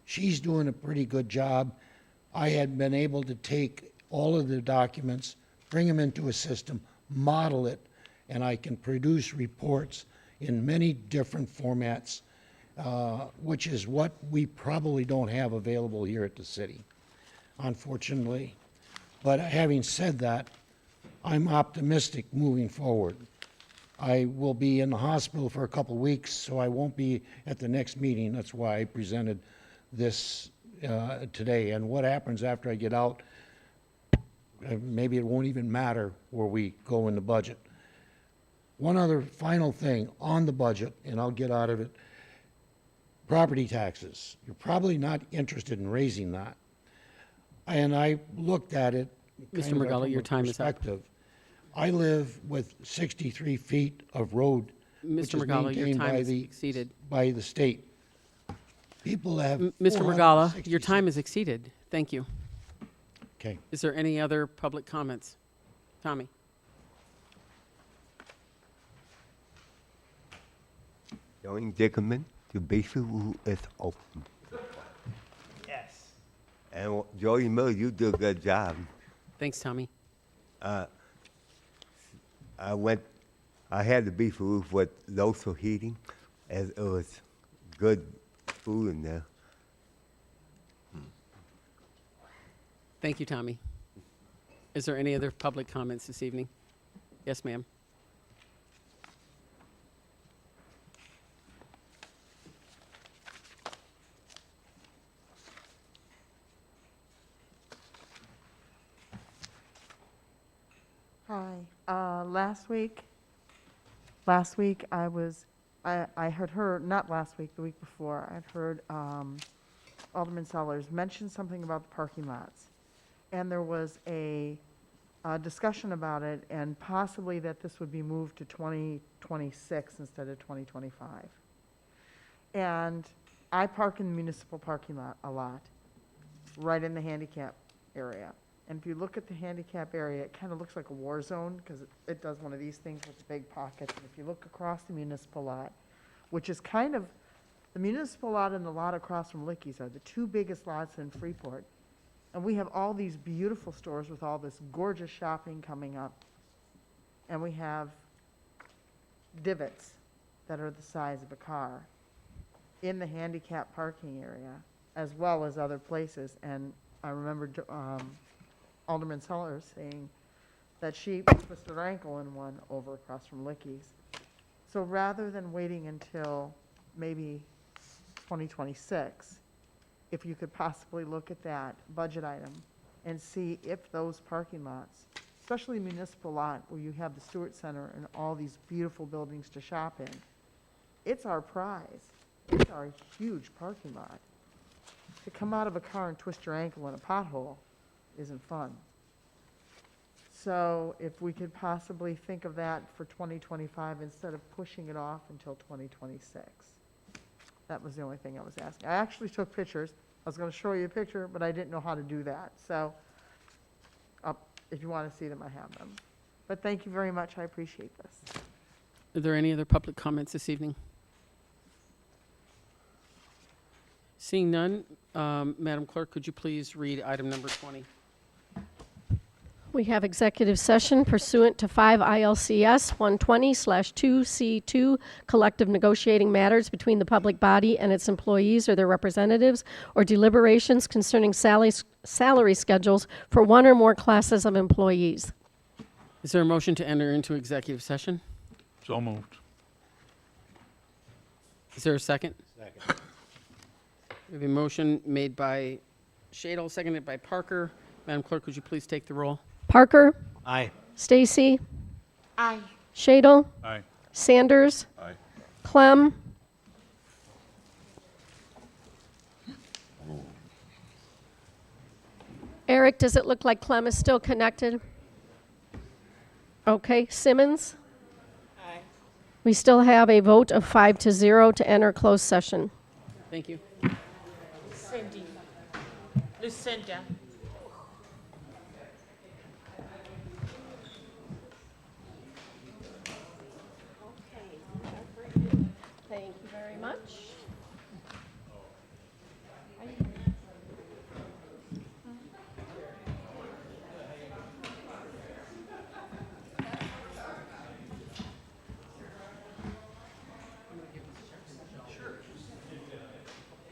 She's doing a pretty good job. I had been able to take all of the documents, bring them into a system, model it, and I can produce reports in many different formats, which is what we probably don't have available here at the city, unfortunately. But having said that, I'm optimistic moving forward. I will be in the hospital for a couple of weeks, so I won't be at the next meeting. That's why I presented this today. And what happens after I get out, maybe it won't even matter where we go in the budget. One other final thing on the budget, and I'll get out of it. Property taxes. You're probably not interested in raising that. And I looked at it. Mr. Margalla, your time is up. I live with 63 feet of road, which is Mr. Margalla, your maintained time by has the, exceeded. by the state. People have. Mr. Margalla, your 466 time has exceeded. Thank you. Okay. Is there any other public comments? Tommy? Young gentlemen, the basement is open. Yes. And Joey Miller, you do a good job. Thanks, Tommy. I had the beef roof with local heating, as it was good food in there. Thank you, Tommy. Is there any other public comments this evening? Yes, ma'am. Hi. Last week I had heard, not last week, the week before, I'd heard Alderman Sellers mention something about the parking lots. And there was a discussion about it and possibly that this would be moved to 2026 instead of 2025. And I park in the municipal parking lot a lot, right in the handicap area. And if you look at the handicap area, it kind of looks like a war zone because it does one of these things with the big pockets. And if you look across the municipal lot, which is kind of, the municipal lot and the lot across from Licky's are the two biggest lots in Freeport. And we have all these beautiful stores with all this gorgeous shopping coming up. And we have divots that are the size of a car in the handicap parking area, as well as other places. And I remember Alderman Sellers saying that she twisted her ankle in one over across from Licky's. So rather than waiting until maybe 2026, if you could possibly look at that budget item and see if those parking lots, especially the municipal lot where you have the Stewart Center and all these beautiful buildings to shop in, it's our prize. It's our huge parking lot. To come out of a car and twist your ankle in a pothole isn't fun. So if we could possibly think of that for 2025 instead of pushing it off until 2026. That was the only thing I was asking. I actually took pictures. I was going to show you a picture, but I didn't know how to do that. So if you want to see them, I have them. But thank you very much. I appreciate this. Are there any other public comments this evening? Seeing none, Madam Clerk, could you please read item number 20? We have executive session pursuant to 5 ILCS 120/2C2, collective negotiating matters between the public body and its employees or their representatives, or deliberations concerning salary schedules for one or more classes of employees. Is there a motion to enter into executive session? So moved. Is there a second? Second. We have a motion made by Shadle, seconded by Parker. Madam Clerk, would you please take the roll? Parker? Aye. Stacy? Aye. Shadle? Aye. Sanders? Aye. Clem? Eric, does it look like Clem is still connected? Okay, Simmons? Aye. We still have a vote of 5-0 to enter closed session. Thank you. Cindy. Lucinda. Thank you very much.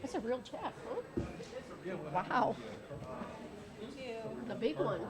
That's a real check, huh? Wow. The big one.